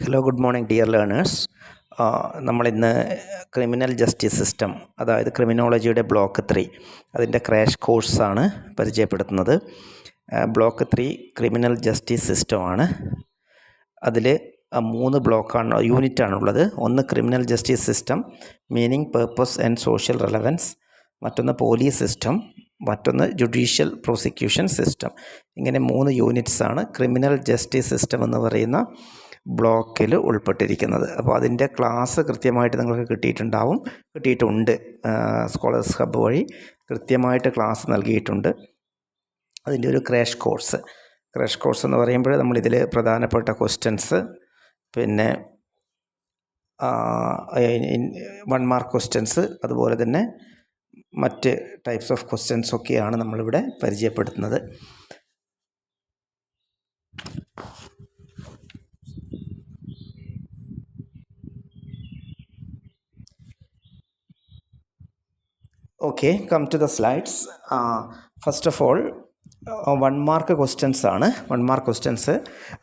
Hello, good morning dear learners. നമ്മളിന്ന് criminal justice system, അതായത് ക്രിമിനോളജിയുടെ block 3 അതിൻ്റെ ക്രാഷ് കോഴ്സാണ് പരിചയപ്പെടുത്തുന്നത്. ബ്ലോക്ക് 3 ക്രിമിനൽ ജസ്റ്റിസ് സിസ്റ്റമാണ്. അതിൽ 3 യൂണിറ്റാണുള്ളത്. ഒന്ന് criminal justice system, meaning, purpose and social relevance. മറ്റൊന്ന് പോലീസ് സിസ്റ്റം, മറ്റൊന്ന് ജുഡീഷ്യൽ പ്രോസിക്യൂഷൻ സിസ്റ്റം. ഇങ്ങനെ 3 യൂണിറ്റ്സാണ് ക്രിമിനൽ ജസ്റ്റിസ് സിസ്റ്റം എന്ന് പറയുന്ന ബ്ലോക്കിൽ ഉൾപ്പെട്ടിരിക്കുന്നത്. അപ്പോൾ അതിൻ്റെ ക്ലാസ് കൃത്യമായിട്ട് നിങ്ങൾക്ക് കിട്ടിയിട്ടുണ്ട്. സ്കോളേഴ്സ് ഹബ്ബ് വഴി കൃത്യമായിട്ട് ക്ലാസ് നൽകിയിട്ടുണ്ട്. അതിൻ്റെ ഒരു ക്രാഷ് കോഴ്സ് എന്ന് പറയുമ്പോൾ നമ്മളിതിൽ പ്രധാനപ്പെട്ട ക്വസ്റ്റ്യൻസ്, പിന്നെ 1 മാർക്ക് ക്വസ്റ്റ്യൻസ്, അതുപോലെ തന്നെ മറ്റ് ടൈപ്സ് ഓഫ് ക്വസ്റ്റ്യൻസ് ഒക്കെയാണ് നമ്മളിവിടെ പരിചയപ്പെടുത്തുന്നത്. Okay, come to the slides. First of all, 1 mark questions ആണ്. 1 മാർക്ക് ക്വസ്റ്റ്യൻസ്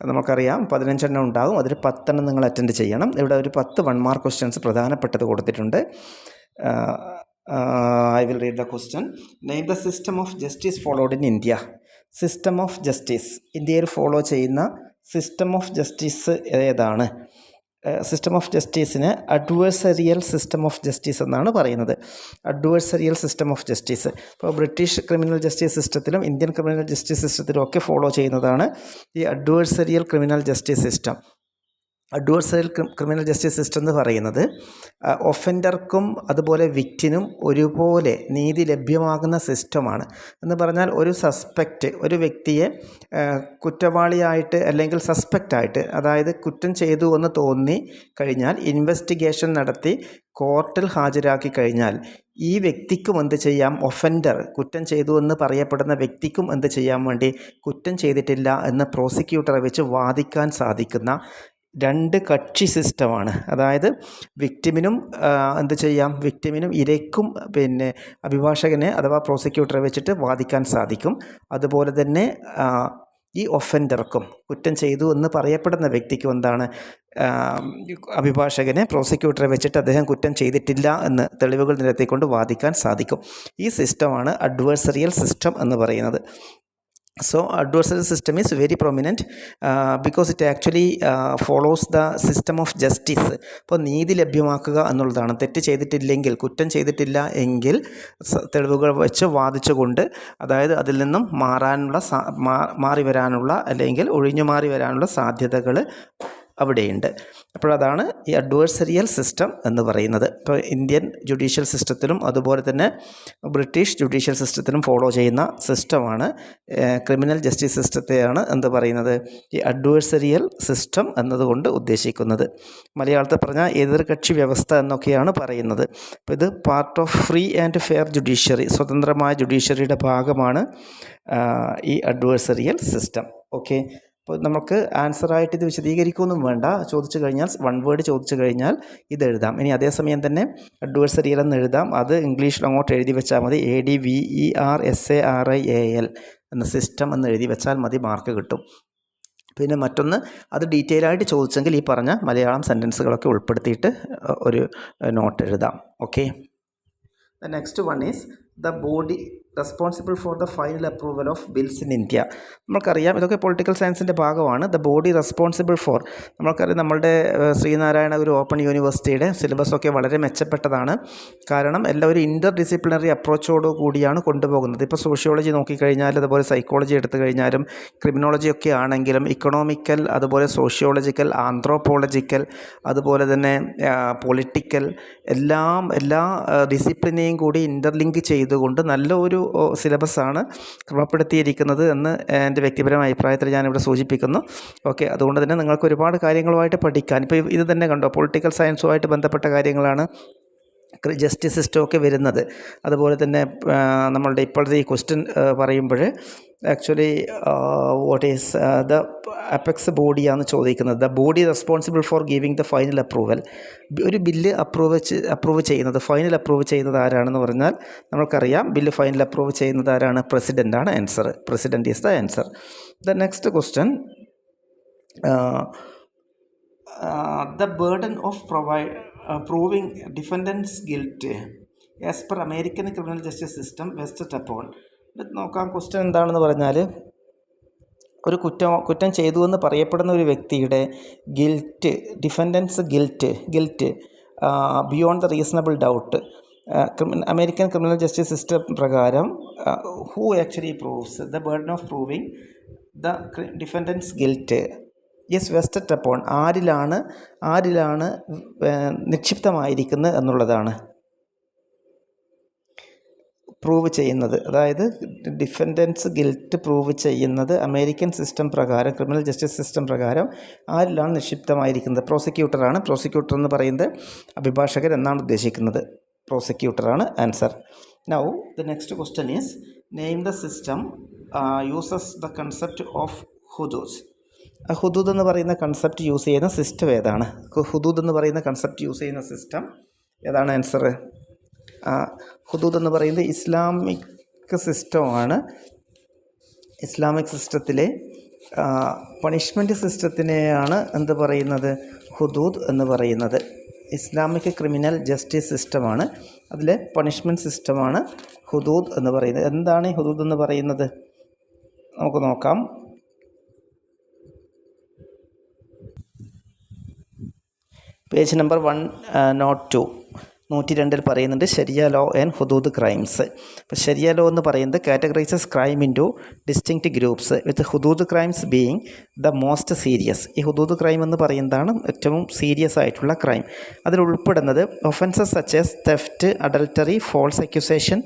നമുക്കറിയാം 15 എണ്ണം ഉണ്ടാകും. അതിൽ 10 എണ്ണം നിങ്ങൾ അറ്റൻഡ് ചെയ്യണം. ഇവിടെ ഒരു 10 1 മാർക്ക് ക്വസ്റ്റ്യൻസ് പ്രധാനപ്പെട്ടത് കൊടുത്തിട്ടുണ്ട്. I will read the question. Name the system of justice followed in India. System of justice, ഇന്ത്യയിൽ ഫോളോ ചെയ്യുന്ന സിസ്റ്റം ഓഫ് ജസ്റ്റിസ് ഏതാണ്? സിസ്റ്റം ഓഫ് ജസ്റ്റിസിന് അഡ്വേഴ്സറിയൽ സിസ്റ്റം ഓഫ് ജസ്റ്റിസ് എന്നാണ് പറയുന്നത്. അഡ്വേഴ്സറിയൽ സിസ്റ്റം ഓഫ് ജസ്റ്റിസ് ഇപ്പോൾ British criminal justice സിസ്റ്റത്തിലും Indian criminal justice സിസ്റ്റത്തിലും ഒക്കെ ഫോളോ ചെയ്യുന്നതാണ് ഈ adversarial criminal justice system. Adversarial criminal justice system എന്ന് പറയുന്നത് ഒഫൻഡർക്കും അതുപോലെ വിക്റ്റിനും ഒരുപോലെ നീതി ലഭ്യമാകുന്ന സിസ്റ്റമാണ്. എന്ന് പറഞ്ഞാൽ ഒരു വ്യക്തിയെ കുറ്റവാളിയായിട്ട് അല്ലെങ്കിൽ സസ്പെക്റ്റായിട്ട്, അതായത് കുറ്റം ചെയ്തു എന്ന് തോന്നി കഴിഞ്ഞാൽ ഇൻവെസ്റ്റിഗേഷൻ നടത്തി കോർട്ടിൽ ഹാജരാക്കി കഴിഞ്ഞാൽ ഈ വ്യക്തിക്കും എന്ത് ചെയ്യാം? ഒഫൻഡർ, കുറ്റം ചെയ്തു എന്ന് പറയപ്പെടുന്ന വ്യക്തിക്കും എന്ത് ചെയ്യാൻ വേണ്ടി, കുറ്റം ചെയ്തിട്ടില്ല എന്ന് പ്രോസിക്യൂട്ടറെ വെച്ച് വാദിക്കാൻ സാധിക്കുന്ന 2 കക്ഷി സിസ്റ്റമാണ്. അതായത് വിക്ടിമിനും എന്ത് ചെയ്യാം? വിക്ടിമിനും ഇരയ്ക്കും പിന്നെ അഭിഭാഷകനെ അഥവാ പ്രോസിക്യൂട്ടറെ വെച്ചിട്ട് വാദിക്കാൻ സാധിക്കും. അതുപോലെ തന്നെ ഈ ഒഫൻഡർക്കും, കുറ്റം ചെയ്തു എന്ന് പറയപ്പെടുന്ന വ്യക്തിക്കും എന്താണ്, അഭിഭാഷകനെ പ്രോസിക്യൂട്ടറെ വെച്ചിട്ട് അദ്ദേഹം കുറ്റം ചെയ്തിട്ടില്ല എന്ന് തെളിവുകൾ നിരത്തിക്കൊണ്ട് വാദിക്കാൻ സാധിക്കും. ഈ സിസ്റ്റമാണ് അഡ്വേഴ്സറിയൽ സിസ്റ്റം എന്ന് പറയുന്നത്. So adversarial system is very prominent because it actually follows the system of justice. ഇപ്പോൾ നീതി ലഭ്യമാക്കുക എന്നുള്ളതാണ്. തെറ്റ് ചെയ്തിട്ടില്ലെങ്കിൽ, കുറ്റം ചെയ്തിട്ടില്ല എങ്കിൽ തെളിവുകൾ വെച്ച് വാദിച്ചുകൊണ്ട്, അതായത് അതിൽ നിന്നും മാറി വരാനുള്ള അല്ലെങ്കിൽ ഒഴിഞ്ഞു മാറി വരാനുള്ള സാധ്യതകൾ അവിടെയുണ്ട്. അപ്പോഴതാണ് ഈ അഡ്വേഴ്സറിയൽ സിസ്റ്റം എന്ന് പറയുന്നത്. ഇപ്പോൾ ഇന്ത്യൻ ജുഡീഷ്യൽ സിസ്റ്റത്തിലും അതുപോലെ തന്നെ ബ്രിട്ടീഷ് ജുഡീഷ്യൽ സിസ്റ്റത്തിലും ഫോളോ ചെയ്യുന്ന സിസ്റ്റമാണ് ക്രിമിനൽ ജസ്റ്റിസ് സിസ്റ്റത്തെയാണ് എന്ത് പറയുന്നത്, ഈ അഡ്വേഴ്സറിയൽ സിസ്റ്റം എന്നതുകൊണ്ട് ഉദ്ദേശിക്കുന്നത്. മലയാളത്തിൽ പറഞ്ഞാൽ എതിർകക്ഷി വ്യവസ്ഥ എന്നൊക്കെയാണ് പറയുന്നത്. അപ്പോൾ ഇത് part of free and fair judiciary, സ്വതന്ത്രമായ ജുഡീഷ്യറിയുടെ ഭാഗമാണ് ഈ അഡ്വേഴ്സറിയൽ സിസ്റ്റം. ഓക്കെ, അപ്പോൾ നമുക്ക് ആൻസറായിട്ട് ഇത് വിശദീകരിക്കുകയൊന്നും വേണ്ട. ചോദിച്ചു കഴിഞ്ഞാൽ 1 വേർഡ് ചോദിച്ചു കഴിഞ്ഞാൽ ഇത് എഴുതാം. ഇനി അതേസമയം തന്നെ അഡ്വേഴ്സറിയൽ എന്ന് എഴുതാം. അത് ഇംഗ്ലീഷിൽ അങ്ങോട്ട് എഴുതി വെച്ചാൽ മതി. ADVERSARIAL എന്ന സിസ്റ്റം എന്ന് എഴുതി വെച്ചാൽ മതി, മാർക്ക് കിട്ടും. പിന്നെ മറ്റൊന്ന്, അത് ഡീറ്റെയിൽ ആയിട്ട് ചോദിച്ചെങ്കിൽ ഈ പറഞ്ഞ മലയാളം സെൻറ്റൻസുകളൊക്കെ ഉൾപ്പെടുത്തിയിട്ട് ഒരു നോട്ട് എഴുതാം. Okay, the next one is the body responsible for the final approval of bills in India. നമുക്കറിയാം ഇതൊക്കെ പൊളിറ്റിക്കൽ സയൻസിൻ്റെ ഭാഗമാണ്. ദ ബോഡി റെസ്പോൺസിബിൾ ഫോർ, നമ്മൾക്കറിയാം നമ്മളുടെ ശ്രീനാരായണ ഗുരു ഓപ്പൺ യൂണിവേഴ്സിറ്റിയുടെ സിലബസൊക്കെ വളരെ മെച്ചപ്പെട്ടതാണ്. കാരണം എല്ലാവരും ഇൻ്റർ ഡിസിപ്ലിനറി അപ്രോച്ചോട് കൂടിയാണ് കൊണ്ടുപോകുന്നത്. ഇപ്പോൾ സോഷ്യോളജി നോക്കിക്കഴിഞ്ഞാൽ, അതുപോലെ സൈക്കോളജി എടുത്തു കഴിഞ്ഞാലും, ക്രിമിനോളജി ഒക്കെ ആണെങ്കിലും, ഇക്കണോമിക്കൽ, അതുപോലെ സോഷ്യോളജിക്കൽ, ആന്ത്രോപോളജിക്കൽ, അതുപോലെ തന്നെ പൊളിറ്റിക്കൽ, എല്ലാ ഡിസിപ്ലിനെയും കൂടി ഇൻ്റർലിങ്ക് ചെയ്തുകൊണ്ട് നല്ല ഒരു സിലബസാണ് ക്രമപ്പെടുത്തിയിരിക്കുന്നത് എന്ന് എൻ്റെ വ്യക്തിപരമായ അഭിപ്രായത്തിൽ ഞാനിവിടെ സൂചിപ്പിക്കുന്നു. ഓക്കെ, അതുകൊണ്ട് തന്നെ നിങ്ങൾക്ക് ഒരുപാട് കാര്യങ്ങളുമായിട്ട് പഠിക്കാൻ, ഇപ്പോൾ ഇത് തന്നെ കണ്ടോ, പൊളിറ്റിക്കൽ സയൻസുമായിട്ട് ബന്ധപ്പെട്ട കാര്യങ്ങളാണ് ജസ്റ്റിസ് സിസ്റ്റമൊക്കെ വരുന്നത്. അതുപോലെ തന്നെ നമ്മളുടെ ഇപ്പോഴത്തെ ഈ ക്വസ്റ്റ്യൻ പറയുമ്പോൾ actually what is the apex ബോഡിയാണ് ചോദിക്കുന്നത്. The body responsible for giving the final approval. ഒരു ബില്ല് അപ്രൂവ് ചെയ്യുന്നത്, ഫൈനൽ അപ്രൂവ് ചെയ്യുന്നത് ആരാണെന്ന് പറഞ്ഞാൽ നമ്മൾക്കറിയാം. ബില്ല് ഫൈനൽ അപ്രൂവ് ചെയ്യുന്നത് ആരാണ്? പ്രസിഡൻ്റാണ് answer. President is the answer. The next question, the burden of proving defendant's guilt as per American criminal justice system vested upon. നോക്കാം, ക്വസ്റ്റ്യൻ എന്താണെന്ന് പറഞ്ഞാൽ, ഒരു കുറ്റം ചെയ്തു എന്ന് പറയപ്പെടുന്ന ഒരു വ്യക്തിയുടെ guilt, defendants guilt beyond the reasonable doubt American criminal justice system പ്രകാരം who actually proves the burden of proving the defendant's guilt yes vested upon, ആരിലാണ് നിക്ഷിപ്തമായിരിക്കുന്നത് എന്നുള്ളതാണ് പ്രൂവ് ചെയ്യുന്നത്. അതായത് ഡിഫൻഡൻസ് ഗിൽറ്റ് പ്രൂവ് ചെയ്യുന്നത് അമേരിക്കൻ സിസ്റ്റം പ്രകാരം, ക്രിമിനൽ ജസ്റ്റിസ് സിസ്റ്റം പ്രകാരം ആരിലാണ് നിക്ഷിപ്തമായിരിക്കുന്നത്? പ്രോസിക്യൂട്ടറാണ്. പ്രോസിക്യൂട്ടർ എന്ന് പറയുന്നത് അഭിഭാഷകൻ എന്നാണ് ഉദ്ദേശിക്കുന്നത്. പ്രോസിക്യൂട്ടറാണ് answer. Now the next question is name the system uses the concept of ഹുദൂദ്. ഹുദൂദ് എന്ന് പറയുന്ന കൺസെപ്റ്റ് യൂസ് ചെയ്യുന്ന സിസ്റ്റം ഏതാണ്? ഹുദൂദ് എന്ന് പറയുന്ന കൺസെപ്റ്റ് യൂസ് ചെയ്യുന്ന സിസ്റ്റം ഏതാണ്? ആൻസർ ഹുദൂദ് എന്ന് പറയുന്നത് ഇസ്ലാമിക് സിസ്റ്റമാണ്. ഇസ്ലാമിക് സിസ്റ്റത്തിലെ പണിഷ്മെൻറ്റ് സിസ്റ്റത്തിനെയാണ് എന്ത് പറയുന്നത്? ഹുദൂദ് എന്ന് പറയുന്നത്. ഇസ്ലാമിക് ക്രിമിനൽ ജസ്റ്റിസ് സിസ്റ്റമാണ്, അതിലെ പണിഷ്മെൻറ്റ് സിസ്റ്റമാണ് ഹുദൂദ് എന്ന് പറയുന്നത്. എന്താണ് ഈ ഹുദൂദ് എന്ന് പറയുന്നത്? നമുക്ക് നോക്കാം. പേജ് നമ്പർ 102 102 പറയുന്നുണ്ട് ശരിയ ലോ ആൻഡ് ഹുദൂദ് ക്രൈംസ്. അപ്പോൾ ശരിയ ലോ എന്ന് പറയുന്നത് categorises crime into distinct groups with ഹുദൂദ് crimes being the most serious. ഈ ഹുദൂദ് ക്രൈം എന്ന് പറയുന്നതാണ് ഏറ്റവും സീരിയസ് ആയിട്ടുള്ള ക്രൈം. അതിൽ ഉൾപ്പെടുന്നത് offences such as theft, adultery, false accusation,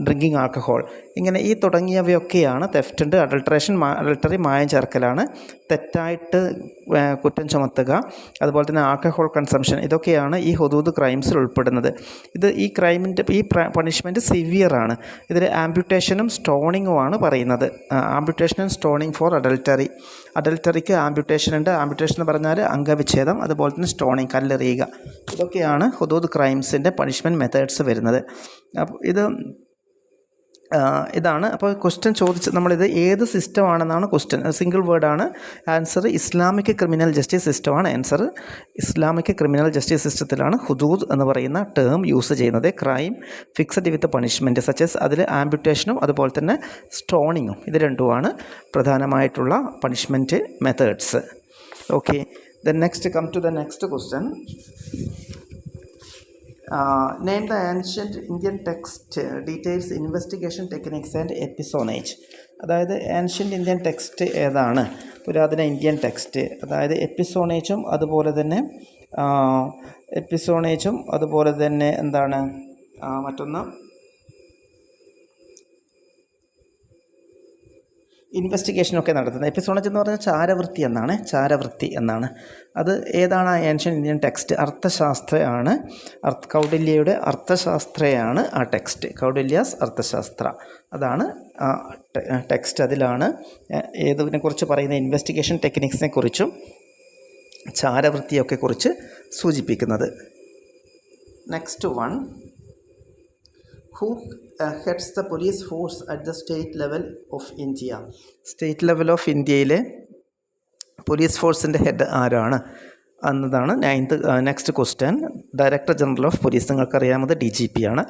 drinking alcohol, ഇങ്ങനെ ഈ തുടങ്ങിയവയൊക്കെയാണ്. തെഫ്റ്റ് ഉണ്ട്, അഡൾട്ടറി മായം ചേർക്കലാണ്, തെറ്റായിട്ട് കുറ്റം ചുമത്തുക, അതുപോലെ തന്നെ ആൽക്കഹോൾ കൺസംഷൻ, ഇതൊക്കെയാണ് ഈ ഹുദൂദ് ക്രൈംസിൽ ഉൾപ്പെടുന്നത്. ഈ പണിഷ്മെൻറ്റ് സിവിയറാണ്. ഇതിൽ ആംപ്യൂട്ടേഷനും സ്റ്റോണിങ്ങുമാണ് പറയുന്നത്. ആംപ്യൂട്ടേഷനും സ്റ്റോണിങ് ഫോർ അഡൾട്ടറിക്ക് ആംപ്യൂട്ടേഷൻ ഉണ്ട്. ആംപ്യൂട്ടേഷൻ എന്ന് പറഞ്ഞാൽ അംഗവിച്ഛേദം, അതുപോലെ തന്നെ സ്റ്റോണിങ്, കല്ലെറിയുക, ഇതൊക്കെയാണ് ഹുദൂദ് ക്രൈംസിൻ്റെ പണിഷ്മെൻറ്റ് മെത്തേഡ്സ് വരുന്നത്. അപ്പോൾ ഇതാണ്. അപ്പോൾ ക്വസ്റ്റ്യൻ ചോദിച്ച് നമ്മളിത് ഏത് സിസ്റ്റമാണെന്നാണ് ക്വസ്റ്റ്യൻ. സിംഗിൾ വേർഡാണ് ആൻസർ. ഇസ്ലാമിക് ക്രിമിനൽ ജസ്റ്റിസ് സിസ്റ്റമാണ് ആൻസർ. ഇസ്ലാമിക് ക്രിമിനൽ ജസ്റ്റിസ് സിസ്റ്റത്തിലാണ് ഹുദൂദ് എന്ന് പറയുന്ന ടേം യൂസ് ചെയ്യുന്നത്. Crime fixed with punishment such as, അതിൽ ആംപ്യൂട്ടേഷനും അതുപോലെ തന്നെ സ്റ്റോണിങ്ങും, ഇത് രണ്ടുമാണ് പ്രധാനമായിട്ടുള്ള punishment methods. Okay, then next come to the next question. Name the ancient Indian text details investigation techniques and espionage. അതായത് ആൻഷ്യൻറ്റ് ഇന്ത്യൻ ടെക്സ്റ്റ് ഏതാണ്? പുരാതന ഇന്ത്യൻ ടെക്സ്റ്റ്. അതായത് എപ്പിസോണേജും അതുപോലെ തന്നെ എന്താണ് മറ്റൊന്ന് ഇൻവെസ്റ്റിഗേഷനൊക്കെ നടത്തുന്നത്. എപ്പിസോണേജ് എന്ന് പറഞ്ഞാൽ ചാരവൃത്തി എന്നാണ്. അത് ഏതാണ് ഏൻഷ്യൻ ഇന്ത്യൻ ടെക്സ്റ്റ്? അർത്ഥശാസ്ത്രയാണ്. കൗടില്യയുടെ അർത്ഥശാസ്ത്രയാണ് ആ ടെക്സ്റ്റ്. കൗടില്യാസ് അർത്ഥശാസ്ത്ര, അതാണ് ടെക്സ്റ്റ്. അതിലാണ് ഏതിനെക്കുറിച്ച് പറയുന്ന ഇൻവെസ്റ്റിഗേഷൻ ടെക്നിക്സിനെ കുറിച്ചും ചാരവൃത്തിയൊക്കെ കുറിച്ച് സൂചിപ്പിക്കുന്നത്. Next one, who heads the police force at the state level of India. State level of ഇന്ത്യയിലെ പോലീസ് ഫോഴ്സിൻ്റെ ഹെഡ് ആരാണ് എന്നതാണ് next question. Director general of police, നിങ്ങൾക്കറിയാമത് DGP ആണ്.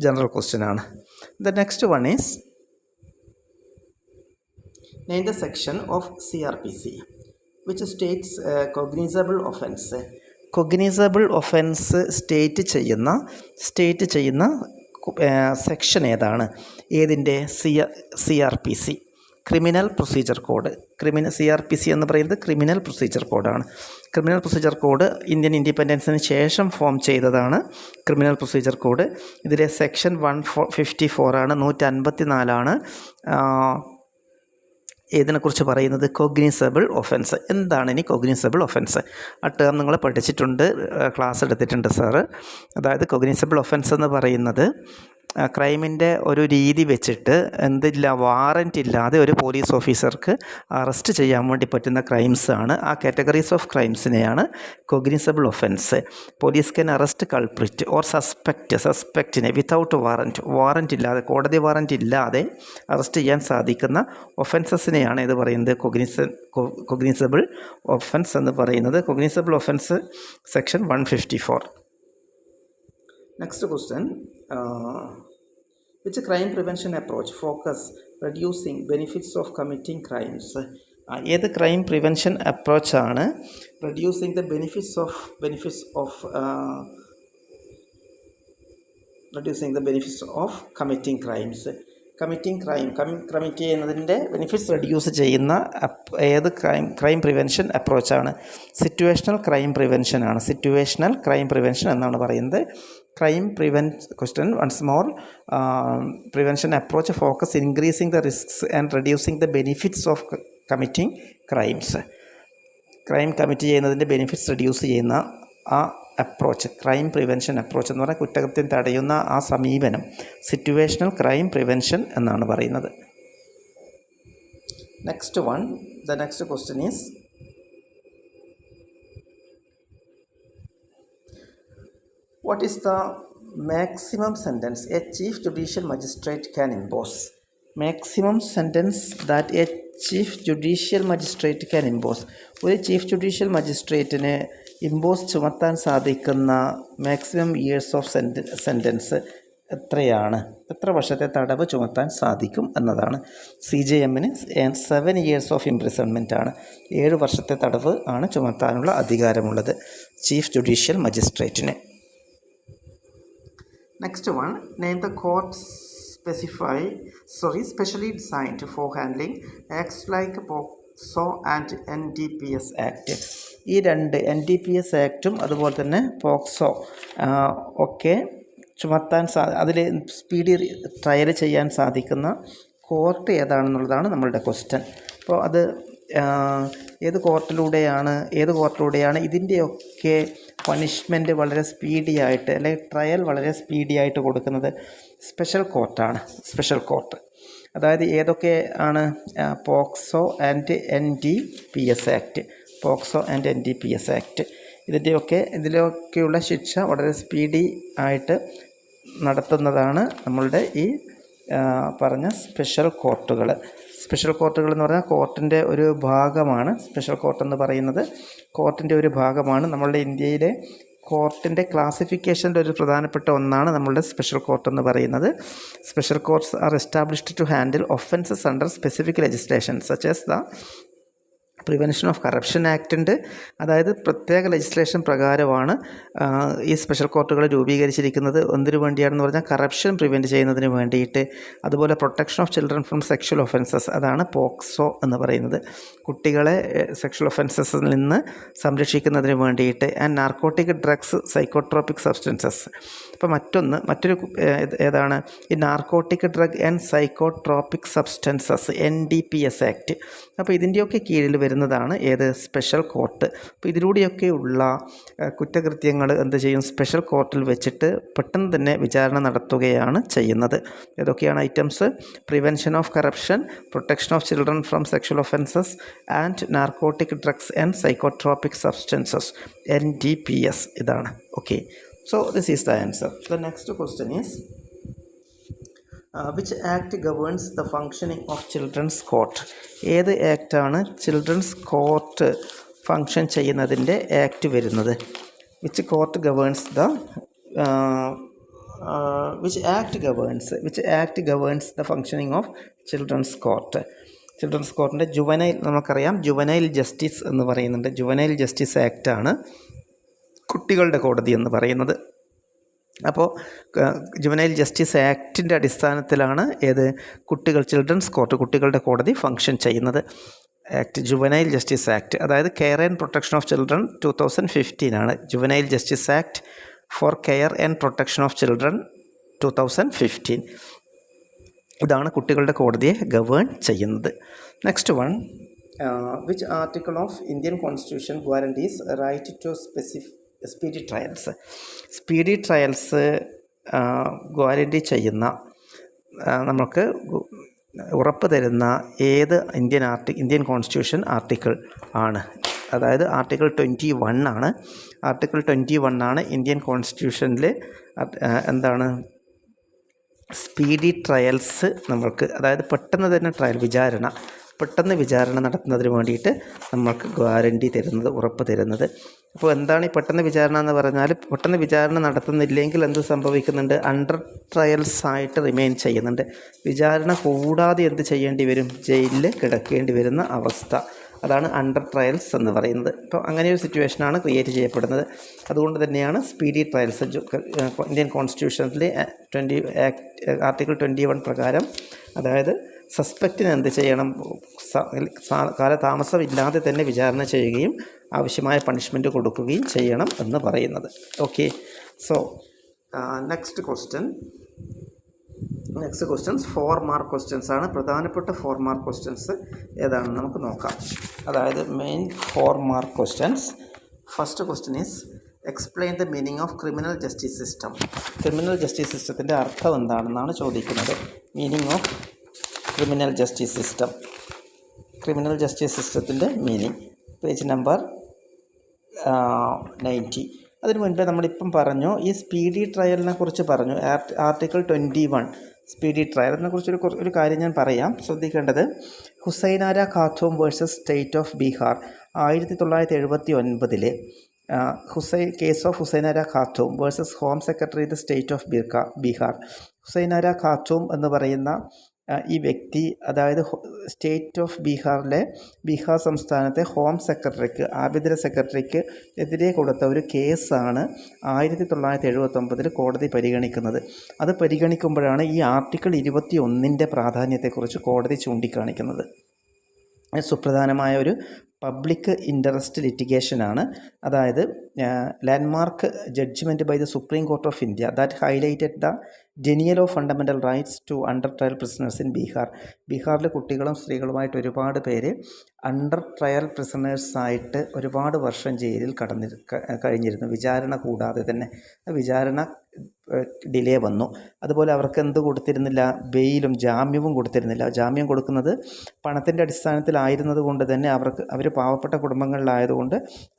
ജനറൽ ക്വസ്റ്റ്യൻ ആണ്. The next one is name the section of CRPC which states cognizable offence. Cognizable offence state ചെയ്യുന്ന section ഏതാണ്? ഏതിൻ്റെ? CRPC, criminal procedure code. CRPC എന്ന് പറയുന്നത് criminal procedure കോഡാണ്. Criminal procedure code Indian ഇൻഡിപെൻഡൻസിന് ശേഷം ഫോം ചെയ്തതാണ് ക്രിമിനൽ പ്രൊസീജിയർ കോഡ്. ഇതിലെ സെക്ഷൻ 154 ആണ്, 154 ഏതിനെക്കുറിച്ച് പറയുന്നത്? Cognizable offence. എന്താണ് ഇനി കോഗ്നിസബിൾ ഒഫൻസ്? ആ ടേം നിങ്ങൾ പഠിച്ചിട്ടുണ്ട്, ക്ലാസ് എടുത്തിട്ടുണ്ട് സാറ്. അതായത് കോഗ്നിസബിൾ ഒഫൻസ് എന്ന് പറയുന്നത് ക്രൈമിൻ്റെ ഒരു രീതി വെച്ചിട്ട് വാറൻറ്റ് ഇല്ലാതെ ഒരു പോലീസ് ഓഫീസർക്ക് അറസ്റ്റ് ചെയ്യാൻ വേണ്ടി പറ്റുന്ന ക്രൈംസാണ്. ആ കാറ്റഗറീസ് ഓഫ് ക്രൈംസിനെയാണ് cognizable offence. Police can arrest culprit or സസ്പെക്റ്റിനെ വിത്തൗട്ട് വാറൻറ്റ് ഇല്ലാതെ, കോടതി വാറൻറ്റ് ഇല്ലാതെ അറസ്റ്റ് ചെയ്യാൻ സാധിക്കുന്ന ഒഫൻസസിനെയാണ് ഇത് പറയുന്നത് കൊഗ്നിസബിൾ ഒഫൻസ് എന്ന് പറയുന്നത്. Cognisable offence section 154. Next question, which crime prevention approach focus reducing benefits of committing crimes? ഏത് ക്രൈം പ്രിവെൻഷൻ അപ്രോച്ചാണ് reducing the benefits of committing crimes? Commit ചെയ്യുന്നതിൻ്റെ ബെനിഫിറ്റ്സ് റെഡ്യൂസ് ചെയ്യുന്ന ഏത് ക്രൈം പ്രിവെൻഷൻ അപ്രോച്ചാണ്? സിറ്റുവേഷണൽ ക്രൈം പ്രിവെൻഷനാണ്. Situational crime prevention എന്നാണ് പറയുന്നത്. Question once more, prevention approach focus increasing the risks and reducing the benefits of committing crimes. Crime commit ചെയ്യുന്നതിൻ്റെ benefits reduce ചെയ്യുന്ന ആ അപ്രോച്ച്, ക്രൈം പ്രിവെൻഷൻ അപ്രോച്ച് എന്ന് പറഞ്ഞാൽ കുറ്റകൃത്യം തടയുന്ന ആ സമീപനം സിറ്റുവേഷണൽ ക്രൈം പ്രിവെൻഷൻ എന്നാണ് പറയുന്നത്. The next question is, what is the maximum sentence a chief judicial magistrate can impose? Maximum sentence that a chief judicial magistrate can impose. ഒരു chief judicial മജിസ്ട്രേറ്റിന് ചുമത്താൻ സാധിക്കുന്ന മാക്സിമം ഇയേഴ്സ് ഓഫ് സെൻറ്റൻസ് എത്രയാണ്? എത്ര വർഷത്തെ തടവ് ചുമത്താൻ സാധിക്കും എന്നതാണ്. CJMന് 7 years ഓഫ് ഇംപ്രിസൺമെൻ്റ് ആണ്. 7 വർഷത്തെ തടവ് ആണ് ചുമത്താനുള്ള അധികാരമുള്ളത് ചീഫ് ജുഡീഷ്യൽ മജിസ്ട്രേറ്റിന്. Next one, name the courts specially designed for handling acts like POCSO and NDPS Act. ഈ രണ്ട് NDPS ആക്റ്റും അതുപോലെ തന്നെ പോക്സോ ഒക്കെ ചുമത്താൻ അതിൽ സ്പീഡി ട്രയൽ ചെയ്യാൻ സാധിക്കുന്ന കോർട്ട് ഏതാണെന്നുള്ളതാണ് നമ്മളുടെ ക്വസ്റ്റ്യൻ. അപ്പോൾ അത് ഏത് കോർട്ടിലൂടെയാണ് ഇതിൻ്റെയൊക്കെ പണിഷ്മെൻറ്റ് വളരെ സ്പീഡിയായിട്ട് അല്ലെങ്കിൽ ട്രയൽ വളരെ സ്പീഡിയായിട്ട് കൊടുക്കുന്നത്? Special court. അതായത് ഏതൊക്കെ ആണ്? POCSO and NDPS act. ഇതിലൊക്കെയുള്ള ശിക്ഷ വളരെ സ്പീഡി ആയിട്ട് നടത്തുന്നതാണ് നമ്മളുടെ ഈ പറഞ്ഞ സ്പെഷ്യൽ കോർട്ടുകൾ എന്ന് പറഞ്ഞാൽ കോർട്ടിൻ്റെ ഒരു ഭാഗമാണ്. സ്പെഷ്യൽ കോർട്ട് എന്ന് പറയുന്നത് കോർട്ടിൻ്റെ ഒരു ഭാഗമാണ്. നമ്മളുടെ ഇന്ത്യയിലെ കോർട്ടിൻ്റെ ക്ലാസിഫിക്കേഷൻ്റെ ഒരു പ്രധാനപ്പെട്ട ഒന്നാണ് നമ്മളുടെ സ്പെഷ്യൽ കോർട്ട് എന്ന് പറയുന്നത്. Special courts are established to handle offences under specific legislation such as the prevention of corruption act ഉണ്ട്. അതായത് പ്രത്യേക ലെജിസ്ലേഷൻ പ്രകാരമാണ് ഈ സ്പെഷ്യൽ കോർട്ടുകൾ രൂപീകരിച്ചിരിക്കുന്നത്. എന്തിനു വേണ്ടിയാണെന്ന് പറഞ്ഞാൽ കറപ്ഷൻ പ്രിവെൻറ്റ് ചെയ്യുന്നതിന് വേണ്ടിയിട്ട്. അതുപോലെ protection of children from sexual offences, അതാണ് പോക്സോ എന്ന് പറയുന്നത്. കുട്ടികളെ സെക്ഷൽ ഒഫൻസസിൽ നിന്ന് സംരക്ഷിക്കുന്നതിന് വേണ്ടിയിട്ട്. And narcotic drugs, psychotropic substances. അപ്പോൾ മറ്റൊരു ഏതാണ്? ഈ narcotic drug and psychotropic substances, NDPS act. അപ്പോൾ ഇതിൻ്റെയൊക്കെ കീഴിൽ വരുന്നതാണ് ഏത്? Special court. അപ്പോൾ ഇതിലൂടെയൊക്കെയുള്ള കുറ്റകൃത്യങ്ങൾ എന്ത് ചെയ്യും? സ്പെഷ്യൽ കോർട്ടിൽ വെച്ചിട്ട് പെട്ടെന്ന് തന്നെ വിചാരണ നടത്തുകയാണ് ചെയ്യുന്നത്. ഏതൊക്കെയാണ് items? Prevention of corruption, protection of children from sexual offences and narcotic drugs and psychotropic substances, NDPS. ഇതാണ്. Okay, so this is the answer. The next question is, which act governs the functioning of children's court? ഏത് ആക്റ്റാണ് children's court function ചെയ്യുന്നതിൻ്റെ act വരുന്നത്? which act governs the functioning of children's court? Children's കോർട്ടിൻ്റെ നമുക്കറിയാം juvenile justice എന്ന് പറയുന്നുണ്ട്. Juvenile justice ആക്റ്റാണ് കുട്ടികളുടെ കോടതി എന്ന് പറയുന്നത്. അപ്പോൾ ജുവനൈൽ ജസ്റ്റിസ് ആക്ടിൻ്റെ അടിസ്ഥാനത്തിലാണ് ചിൽഡ്രൻസ് കോർട്ട്, കുട്ടികളുടെ കോടതി ഫങ്ഷൻ ചെയ്യുന്നത്. ജുവനൈൽ ജസ്റ്റിസ് ആക്ട്, അതായത് care and protection of children 2015 ആണ്. Juvenile justice act for care and protection of children 2015. ഇതാണ് കുട്ടികളുടെ കോടതിയെ ഗവേൺ ചെയ്യുന്നത്. Next one, which article of Indian constitution guarantees right to speedy trials? Speedy trials guarantee ചെയ്യുന്ന നമുക്ക് ഉറപ്പ് തരുന്ന ഏത് ഇന്ത്യൻ കോൺസ്റ്റിറ്റ്യൂഷൻ ആർട്ടിക്കിൾ ആണ്? അതായത് ആർട്ടിക്കിൾ 21 ആണ്. ആർട്ടിക്കിൾ 21 ആണ് ഇന്ത്യൻ കോൺസ്റ്റിറ്റ്യൂഷനിൽ എന്താണ് സ്പീഡി ട്രയൽസ് നമ്മൾക്ക്, അതായത് പെട്ടെന്ന് തന്നെ പെട്ടെന്ന് വിചാരണ നടത്തുന്നതിന് വേണ്ടിയിട്ട് നമ്മൾക്ക് ഗ്യാരണ്ടി തരുന്നത്, ഉറപ്പ് തരുന്നത്. അപ്പോൾ എന്താണ് ഈ പെട്ടെന്ന് വിചാരണ എന്ന് പറഞ്ഞാൽ, പെട്ടെന്ന് വിചാരണ നടത്തുന്നില്ലെങ്കിൽ എന്ത് സംഭവിക്കുന്നുണ്ട്? അണ്ടർ ട്രയൽസ് ആയിട്ട് റിമെയിൻ ചെയ്യുന്നുണ്ട്. വിചാരണ കൂടാതെ എന്ത് ചെയ്യേണ്ടി വരും? ജയിലിൽ കിടക്കേണ്ടി വരുന്ന അവസ്ഥ. അതാണ് അണ്ടർ ട്രയൽസ് എന്ന് പറയുന്നത്. അപ്പോൾ അങ്ങനെയൊരു സിറ്റുവേഷനാണ് ക്രിയേറ്റ് ചെയ്യപ്പെടുന്നത്. അതുകൊണ്ട് തന്നെയാണ് സ്പീഡി ട്രയൽസ് ഇന്ത്യൻ കോൺസ്റ്റിറ്റ്യൂഷനിലെ ആർട്ടിക്കിൾ 21 പ്രകാരം, അതായത് സസ്പെക്റ്റിന് എന്ത് ചെയ്യണം? കാലതാമസമില്ലാതെ തന്നെ വിചാരണ ചെയ്യുകയും ആവശ്യമായ പണിഷ്മെൻറ്റ് കൊടുക്കുകയും ചെയ്യണം എന്ന് പറയുന്നത്. Okay, so next questions 4 mark questions ആണ്. പ്രധാനപ്പെട്ട 4 മാർക്ക് ക്വസ്റ്റ്യൻസ് ഏതാണെന്ന് നമുക്ക് നോക്കാം. അതായത് main 4 mark questions. First question is explain the meaning of criminal justice system. Criminal justice സിസ്റ്റത്തിൻ്റെ അർത്ഥം എന്താണെന്നാണ് ചോദിക്കുന്നത്. Meaning of criminal justice system. Criminal justice സിസ്റ്റത്തിൻ്റെ മീനിങ്, പേജ് നമ്പർ 90. അതിനു മുൻപേ നമ്മളിപ്പം പറഞ്ഞു, ഈ സ്പീഡി ട്രയലിനെ കുറിച്ച് പറഞ്ഞു. ആർട്ടിക്കിൾ 21 സ്പീഡി ട്രയലിനെ കുറിച്ചൊരു ഒരു കാര്യം ഞാൻ പറയാം, ശ്രദ്ധിക്കേണ്ടത്. Hussainara Khatoon versus state of Bihar 1979 case of Hussainara Khatoon versus home secretary the state of Bihar. Hussainara Khatoon എന്ന് പറയുന്ന ഈ വ്യക്തി, അതായത് സ്റ്റേറ്റ് ഓഫ് ബീഹാർ സംസ്ഥാനത്തെ ഹോം സെക്രട്ടറിക്ക്, ആഭ്യന്തര സെക്രട്ടറിക്ക് എതിരെ കൊടുത്ത ഒരു കേസാണ് 1979 കോടതി പരിഗണിക്കുന്നത്. അത് പരിഗണിക്കുമ്പോഴാണ് ഈ ആർട്ടിക്കിൾ 21 പ്രാധാന്യത്തെക്കുറിച്ച് കോടതി ചൂണ്ടിക്കാണിക്കുന്നത്. സുപ്രധാനമായ ഒരു പബ്ലിക് ഇൻട്രസ്റ്റ് ലിറ്റിഗേഷനാണ്. അതായത് landmark judgement by the supreme court of India that highlighted the denial of fundamental rights to under trial prisoners in ബീഹാറിലെ കുട്ടികളും സ്ത്രീകളുമായിട്ട് ഒരുപാട് പേര് അണ്ടർ ട്രയൽ പ്രിസണേഴ്സായിട്ട് ഒരുപാട് വർഷം ജയിലിൽ കഴിഞ്ഞിരുന്നു, വിചാരണ കൂടാതെ തന്നെ. വിചാരണ ഡിലേ വന്നു. അതുപോലെ അവർക്ക് എന്ത് കൊടുത്തിരുന്നില്ല? ബെയിലും ജാമ്യവും കൊടുത്തിരുന്നില്ല. ജാമ്യം കൊടുക്കുന്നത് പണത്തിൻ്റെ അടിസ്ഥാനത്തിലായിരുന്നത് കൊണ്ട് തന്നെ അവർ പാവപ്പെട്ട കുടുംബങ്ങളിലായതുകൊണ്ട്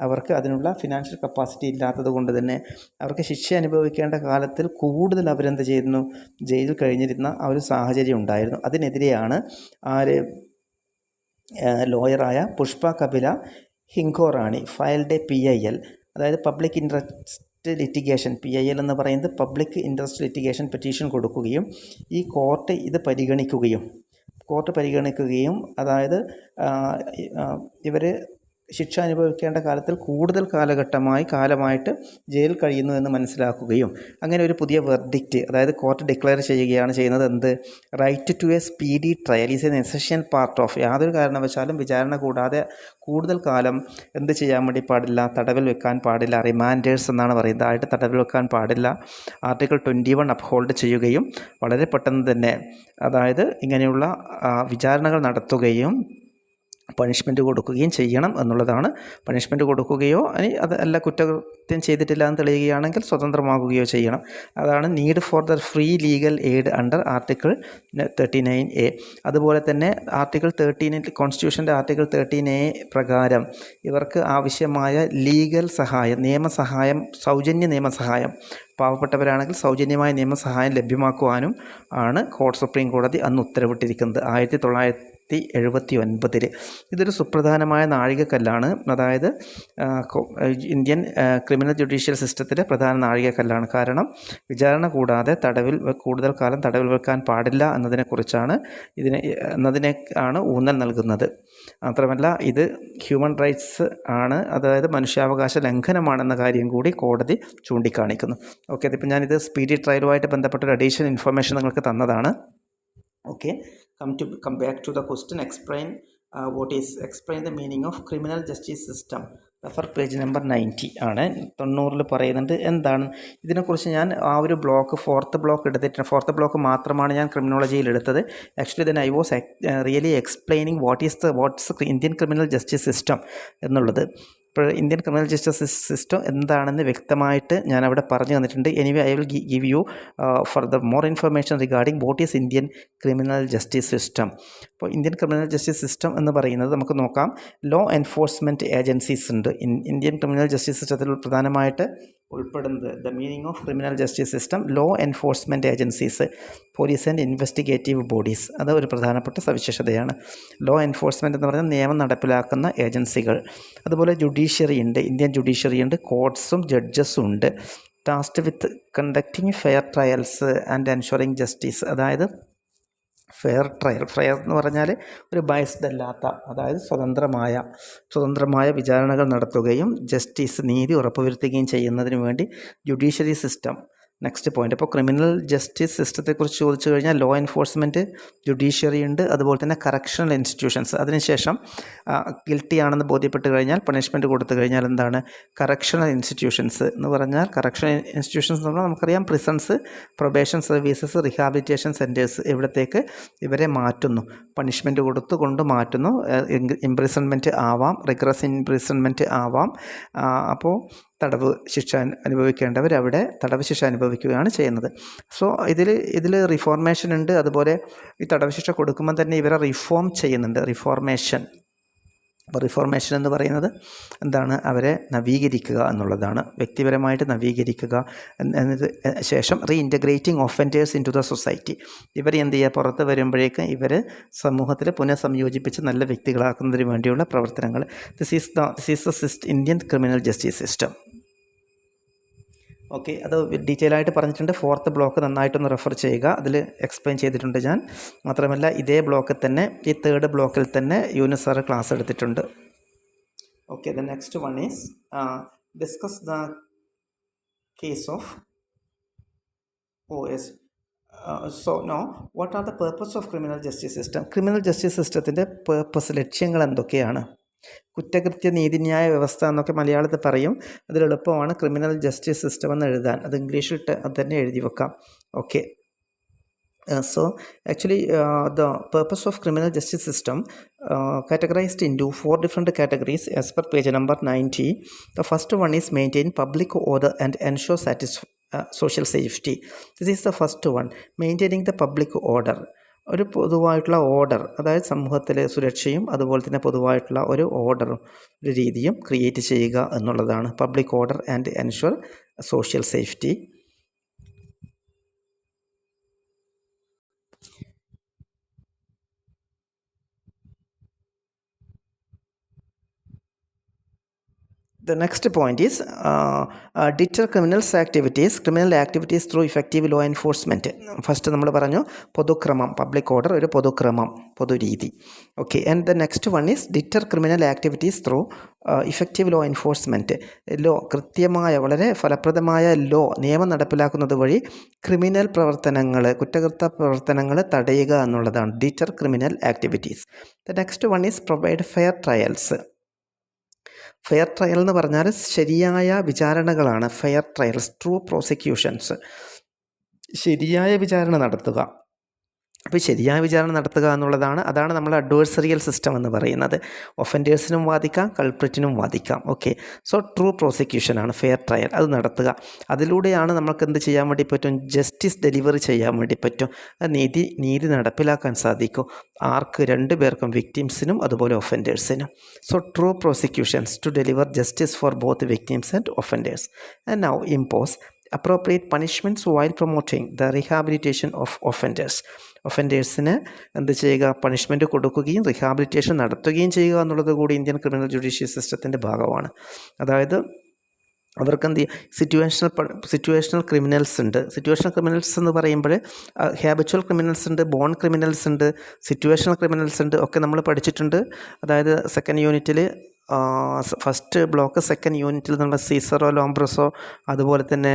അവർക്ക് അതിനുള്ള ഫിനാൻഷ്യൽ കപ്പാസിറ്റി ഇല്ലാത്തത് കൊണ്ട് തന്നെ അവർക്ക് ശിക്ഷ അനുഭവിക്കേണ്ട കാലത്തിൽ കൂടുതൽ അവരെന്ത് ചെയ്യുന്നു? ജയിലിൽ കഴിഞ്ഞിരുന്ന ആ ഒരു സാഹചര്യം ഉണ്ടായിരുന്നു. അതിനെതിരെയാണ് ലോയറായ പുഷ്പ കപില ഹിങ്കോറാണി ഫയൽഡ് PIL, അതായത് പബ്ലിക് ഇൻട്രസ്റ്റ് ലിറ്റിഗേഷൻ. PIL എന്ന് പറയുന്നത് പബ്ലിക് ഇൻട്രസ്റ്റ് ലിറ്റിഗേഷൻ പെറ്റീഷൻ കൊടുക്കുകയും ഈ കോർട്ട് ഇത് പരിഗണിക്കുകയും അതായത് ഇവർ ശിക്ഷ അനുഭവിക്കേണ്ട കാലത്തിൽ കൂടുതൽ കാലമായിട്ട് ജയിലിൽ കഴിയുന്നു എന്ന് മനസ്സിലാക്കുകയും അങ്ങനെ ഒരു പുതിയ വെർഡിക്റ്റ്, അതായത് കോർട്ട് ഡിക്ലെയർ ചെയ്യുകയാണ് ചെയ്യുന്നത്. എന്ത്? Right to a speedy trial is an essential part of. യാതൊരു കാരണവശാലും വിചാരണ കൂടാതെ കൂടുതൽ കാലം എന്ത് ചെയ്യാൻ വേണ്ടി പാടില്ല? തടവിൽ വെക്കാൻ പാടില്ല. റിമാൻഡേഴ്സ് എന്നാണ് പറയുന്നത്. ആയിട്ട് തടവിൽ വെക്കാൻ പാടില്ല. ആർട്ടിക്കിൾ 21 അപ്ഹോൾഡ് ചെയ്യുകയും വളരെ പെട്ടെന്ന് തന്നെ, അതായത് ഇങ്ങനെയുള്ള വിചാരണകൾ നടത്തുകയും പണിഷ്മെൻറ്റ് കൊടുക്കുകയും ചെയ്യണം എന്നുള്ളതാണ്. പണിഷ്മെൻറ്റ് കൊടുക്കുകയോ അതല്ല കുറ്റകൃത്യം ചെയ്തിട്ടില്ല എന്ന് തെളിയുകയാണെങ്കിൽ സ്വതന്ത്രമാകുകയോ ചെയ്യണം. അതാണ് need for the free legal aid under article 39A. അതുപോലെ തന്നെ ആർട്ടിക്കിൾ 13 കോൺസ്റ്റിറ്റ്യൂഷൻ്റെ ആർട്ടിക്കിൾ 13A പ്രകാരം ഇവർക്ക് ആവശ്യമായ ലീഗൽ സഹായം, നിയമസഹായം, സൗജന്യ നിയമസഹായം, പാവപ്പെട്ടവരാണെങ്കിൽ സൗജന്യമായ നിയമസഹായം ലഭ്യമാക്കുവാനും ആണ് സുപ്രീം കോടതി അന്ന് ഉത്തരവിട്ടിരിക്കുന്നത് 1979. ഇതൊരു സുപ്രധാനമായ നാഴികക്കല്ലാണ്. അതായത് ഇന്ത്യൻ ക്രിമിനൽ ജുഡീഷ്യൽ സിസ്റ്റത്തിലെ പ്രധാന നാഴികക്കല്ലാണ്. കാരണം വിചാരണ കൂടാതെ കൂടുതൽ കാലം തടവിൽ വെക്കാൻ പാടില്ല എന്നതിനെ ആണ് ഊന്നൽ നൽകുന്നത്. മാത്രമല്ല ഇത് ഹ്യൂമൻ റൈറ്റ്സ് ആണ്, അതായത് മനുഷ്യാവകാശ ലംഘനമാണെന്ന കാര്യം കൂടി കോടതി ചൂണ്ടിക്കാണിക്കുന്നു. ഓക്കെ, അതിപ്പോൾ ഞാനിത് സ്പീഡി ട്രയലുമായിട്ട് ബന്ധപ്പെട്ടൊരു അഡീഷണൽ ഇൻഫർമേഷൻ നിങ്ങൾക്ക് തന്നതാണ്. Okay, come back to the question. Explain the meaning of criminal justice system. Refer page number 90 ആണ്. 90 പറയുന്നുണ്ട് എന്താണ് ഇതിനെക്കുറിച്ച്. ഞാൻ ആ ഒരു ഫോർത്ത് ബ്ലോക്ക് മാത്രമാണ് ഞാൻ ക്രിമിനോളജിയിൽ എടുത്തത്. Actually then I was really explaining what's Indian criminal justice system എന്നുള്ളത്. ഇപ്പോൾ ഇന്ത്യൻ ക്രിമിനൽ ജസ്റ്റിസ് സിസ്റ്റം എന്താണെന്ന് വ്യക്തമായിട്ട് ഞാൻ അവിടെ പറഞ്ഞു തന്നിട്ടുണ്ട്. Anyway I will give you further more information regarding what is Indian criminal justice system. അപ്പോൾ ഇന്ത്യൻ ക്രിമിനൽ ജസ്റ്റിസ് സിസ്റ്റം എന്ന് പറയുന്നത് നമുക്ക് നോക്കാം. ലോ എൻഫോഴ്സ്മെൻറ്റ് ഏജൻസീസ് ഉണ്ട് ഇന്ത്യൻ ക്രിമിനൽ ജസ്റ്റിസ് സിസ്റ്റത്തിൽ. പ്രധാനമായിട്ട് ഉൾപ്പെടുന്നത് the meaning of criminal justice system, law enforcement agencies, police and investigative bodies. അത് ഒരു പ്രധാനപ്പെട്ട സവിശേഷതയാണ്. ലോ എൻഫോഴ്സ്മെൻറ്റ് എന്ന് പറഞ്ഞാൽ നിയമം നടപ്പിലാക്കുന്ന ഏജൻസികൾ. അതുപോലെ ജുഡീഷ്യറി ഉണ്ട്, ഇന്ത്യൻ ജുഡീഷ്യറി ഉണ്ട്, കോർട്സും ജഡ്ജസും ഉണ്ട്. Tasked with conducting fair trials and ensuring justice. അതായത് ഫെയർ ട്രയൽ, ഫെയർ എന്ന് പറഞ്ഞാൽ ഒരു ബയസ്ഡ് അല്ലാത്ത, അതായത് സ്വതന്ത്രമായ വിചാരണകൾ നടത്തുകയും ജസ്റ്റിസ്, നീതി ഉറപ്പുവരുത്തുകയും ചെയ്യുന്നതിന് വേണ്ടി ജുഡീഷ്യറി സിസ്റ്റം. Next point. അപ്പോൾ ക്രിമിനൽ ജസ്റ്റിസ് സിസ്റ്റത്തെക്കുറിച്ച് ചോദിച്ചു കഴിഞ്ഞാൽ ലോ എൻഫോഴ്സ്മെൻറ്റ്, ജുഡീഷ്യറി ഉണ്ട്, അതുപോലെ തന്നെ കറക്ഷണൽ ഇൻസ്റ്റിറ്റ്യൂഷൻസ്. അതിനുശേഷം ഗിൽട്ടി ആണെന്ന് ബോധ്യപ്പെട്ട് കഴിഞ്ഞാൽ, പണിഷ്മെൻറ്റ് കൊടുത്തു കഴിഞ്ഞാൽ എന്താണ് കറക്ഷണൽ ഇൻസ്റ്റിറ്റ്യൂഷൻസ് എന്ന് പറഞ്ഞാൽ. കറക്ഷണൽ ഇൻസ്റ്റിറ്റ്യൂഷൻസ് എന്ന് പറഞ്ഞാൽ നമുക്കറിയാം prisons, probation services, rehabilitation centres. ഇവിടത്തേക്ക് ഇവരെ മാറ്റുന്നു, പണിഷ്മെൻറ്റ് കൊടുത്തുകൊണ്ട് മാറ്റുന്നു. ഇംപ്രിസൺമെൻറ്റ് ആവാം, റിഗ്രസ് ഇംപ്രിസൺമെൻറ്റ് ആവാം. അപ്പോൾ തടവ് ശിക്ഷ അനുഭവിക്കേണ്ടവർ അവിടെ തടവ് ശിക്ഷ അനുഭവിക്കുകയാണ് ചെയ്യുന്നത്. സോ ഇതിൽ റിഫോർമേഷൻ ഉണ്ട്. അതുപോലെ ഈ തടവ് ശിക്ഷ കൊടുക്കുമ്പോൾ തന്നെ ഇവരെ റിഫോം ചെയ്യുന്നുണ്ട്, റിഫോർമേഷൻ. അപ്പോൾ റിഫോർമേഷൻ എന്ന് പറയുന്നത് എന്താണ്? അവരെ നവീകരിക്കുക എന്നുള്ളതാണ്, വ്യക്തിപരമായിട്ട് നവീകരിക്കുക. എന്നത് ശേഷം reintegrating offenders into the society. ഇവർ എന്ത് ചെയ്യുക, പുറത്ത് വരുമ്പോഴേക്കും ഇവർ സമൂഹത്തിൽ പുനഃസംയോജിപ്പിച്ച് നല്ല വ്യക്തികളാക്കുന്നതിന് വേണ്ടിയുള്ള പ്രവർത്തനങ്ങൾ. This is the Indian criminal justice system. Okay, അത് ഡീറ്റെയിൽ ആയിട്ട് പറഞ്ഞിട്ടുണ്ട്. 4th ബ്ലോക്ക് നന്നായിട്ടൊന്ന് റെഫർ ചെയ്യുക, അതിൽ എക്സ്പ്ലെയിൻ ചെയ്തിട്ടുണ്ട് ഞാൻ. മാത്രമല്ല ഇതേ ബ്ലോക്കിൽ തന്നെ, ഈ 3rd ബ്ലോക്കിൽ തന്നെ യൂനുസ് സാറ് ക്ലാസ് എടുത്തിട്ടുണ്ട്. Okay, the next one is discuss the case of OS. So no what are the purpose of criminal justice system. Criminal justice സിസ്റ്റത്തിൻ്റെ പേർപ്പസ്, ലക്ഷ്യങ്ങൾ എന്തൊക്കെയാണ്? കുറ്റകൃത്യ നീതിന്യായ വ്യവസ്ഥ എന്നൊക്കെ മലയാളത്തിൽ പറയും. അതിലെളുപ്പമാണ് ക്രിമിനൽ ജസ്റ്റിസ് സിസ്റ്റം എന്ന് എഴുതാൻ. അത് ഇംഗ്ലീഷിൽ അത് തന്നെ എഴുതി വെക്കാം. Okay, so actually the purpose of criminal justice system categorized into 4 different categories as per page number 90. The first one is maintain public order and ensure social safety. This is the first one, maintaining the public order. ഒരു പൊതുവായിട്ടുള്ള order, അതായത് സമൂഹത്തിലെ സുരക്ഷയും അതുപോലെ തന്നെ പൊതുവായിട്ടുള്ള ഒരു ഓർഡറും ഒരു രീതിയും ക്രിയേറ്റ് ചെയ്യുക എന്നുള്ളതാണ്. Public order and ensure social safety. The next point is deter criminal activities through effective law enforcement. First നമ്മൾ പറഞ്ഞു പൊതുക്രമം, പബ്ലിക് ഓർഡർ, ഒരു പൊതുക്രമം, പൊതുരീതി. Okay, and the next one is deter criminal activities through effective law enforcement. കൃത്യമായ വളരെ ഫലപ്രദമായ നിയമം നടപ്പിലാക്കുന്നത് വഴി ക്രിമിനൽ പ്രവർത്തനങ്ങൾ, കുറ്റകൃത്യ പ്രവർത്തനങ്ങൾ തടയുക എന്നുള്ളതാണ് deter criminal activities. The next one is provide fair trials. Fair trial എന്ന് പറഞ്ഞാൽ ശരിയായ വിചാരണകളാണ്. ഫെയർ ട്രയൽസ്, ട്രൂ പ്രോസിക്യൂഷൻസ്, ശരിയായ വിചാരണ നടത്തുക. അപ്പോൾ ശരിയായ വിചാരണ നടത്തുക എന്നുള്ളതാണ്, അതാണ് നമ്മൾ അഡ്വേഴ്സറിയൽ സിസ്റ്റം എന്ന് പറയുന്നത്. ഒഫൻഡേഴ്സിനും വാദിക്കാം, കൾപ്രിറ്റിനും വാദിക്കാം. ഓക്കെ, സോ ട്രൂ പ്രോസിക്യൂഷനാണ് ഫെയർ ട്രയൽ, അത് നടത്തുക. അതിലൂടെയാണ് നമുക്ക് എന്ത് ചെയ്യാൻ വേണ്ടി പറ്റും? ജസ്റ്റിസ് ഡെലിവറി ചെയ്യാൻ വേണ്ടി പറ്റും. നീതി നടപ്പിലാക്കാൻ സാധിക്കും. ആർക്ക്? 2 പേർക്കും, വിക്ടിംസിനും അതുപോലെ ഒഫൻഡേഴ്സിനും. So true prosecutions to deliver justice for both victims and offenders. And now impose appropriate punishments while promoting the rehabilitation of offenders. ഒഫൻഡേഴ്സിന് എന്ത് ചെയ്യുക? പണിഷ്മെൻറ്റ് കൊടുക്കുകയും റിഹാബിലിറ്റേഷൻ നടത്തുകയും ചെയ്യുക എന്നുള്ളത് കൂടി ഇന്ത്യൻ ക്രിമിനൽ ജുഡീഷ്യൽ സിസ്റ്റത്തിൻ്റെ ഭാഗമാണ്. അതായത് അവർക്ക് എന്ത് ചെയ്യും? സിറ്റുവേഷണൽ ക്രിമിനൽസ് ഉണ്ട്. സിറ്റുവേഷണൽ ക്രിമിനൽസ് എന്ന് പറയുമ്പോൾ ഹാബിച്വൽ ക്രിമിനൽസ് ഉണ്ട്, ബോൺ ക്രിമിനൽസ് ഉണ്ട്, സിറ്റുവേഷണൽ ക്രിമിനൽസ് ഉണ്ട്, ഒക്കെ നമ്മൾ പഠിച്ചിട്ടുണ്ട്. അതായത് 2nd യൂണിറ്റിൽ ഫസ്റ്റ് ബ്ലോക്ക് 2nd യൂണിറ്റിൽ നമ്മൾ സീസറോ ലോംബ്രസോ അതുപോലെ തന്നെ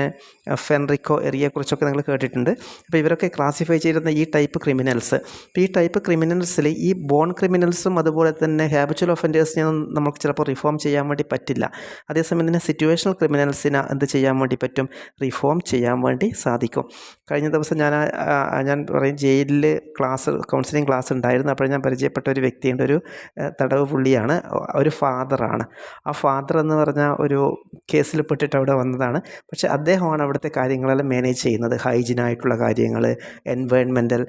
ഫെൻറിക്കോ എറിയെക്കുറിച്ചൊക്കെ നിങ്ങൾ കേട്ടിട്ടുണ്ട്. അപ്പോൾ ഇവരൊക്കെ ക്ലാസിഫൈ ചെയ്യുന്ന ഈ ടൈപ്പ് ക്രിമിനൽസ്. അപ്പോൾ ഈ ടൈപ്പ് ക്രിമിനൽസിൽ ഈ ബോൺ ക്രിമിനൽസും അതുപോലെ തന്നെ ഹാബിച്വൽ ഒഫൻഡേഴ്സിനെയൊന്നും നമുക്ക് ചിലപ്പോൾ റിഫോം ചെയ്യാൻ വേണ്ടി പറ്റില്ല. അതേസമയം തന്നെ സിറ്റുവേഷണൽ ക്രിമിനൽസിനെ എന്ത് ചെയ്യാൻ വേണ്ടി പറ്റും? റിഫോം ചെയ്യാൻ വേണ്ടി സാധിക്കും. കഴിഞ്ഞ ദിവസം ഞാൻ പറയും ജയിലിൽ കൗൺസിലിംഗ് ക്ലാസ് ഉണ്ടായിരുന്നു. അപ്പോൾ ഞാൻ പരിചയപ്പെട്ട ഒരു വ്യക്തിയുണ്ട്, ഒരു തടവ് പുള്ളിയാണ്. ഒരു ഫാദറാണ്. ആ ഫാദർ എന്ന് പറഞ്ഞാൽ ഒരു കേസിൽ പെട്ടിട്ട് അവിടെ വന്നതാണ്. പക്ഷേ അദ്ദേഹമാണ് അവിടുത്തെ കാര്യങ്ങളെല്ലാം മാനേജ് ചെയ്യുന്നത്. ഹൈജീനായിട്ടുള്ള കാര്യങ്ങൾ, എൻവയോൺമെൻറ്റൽ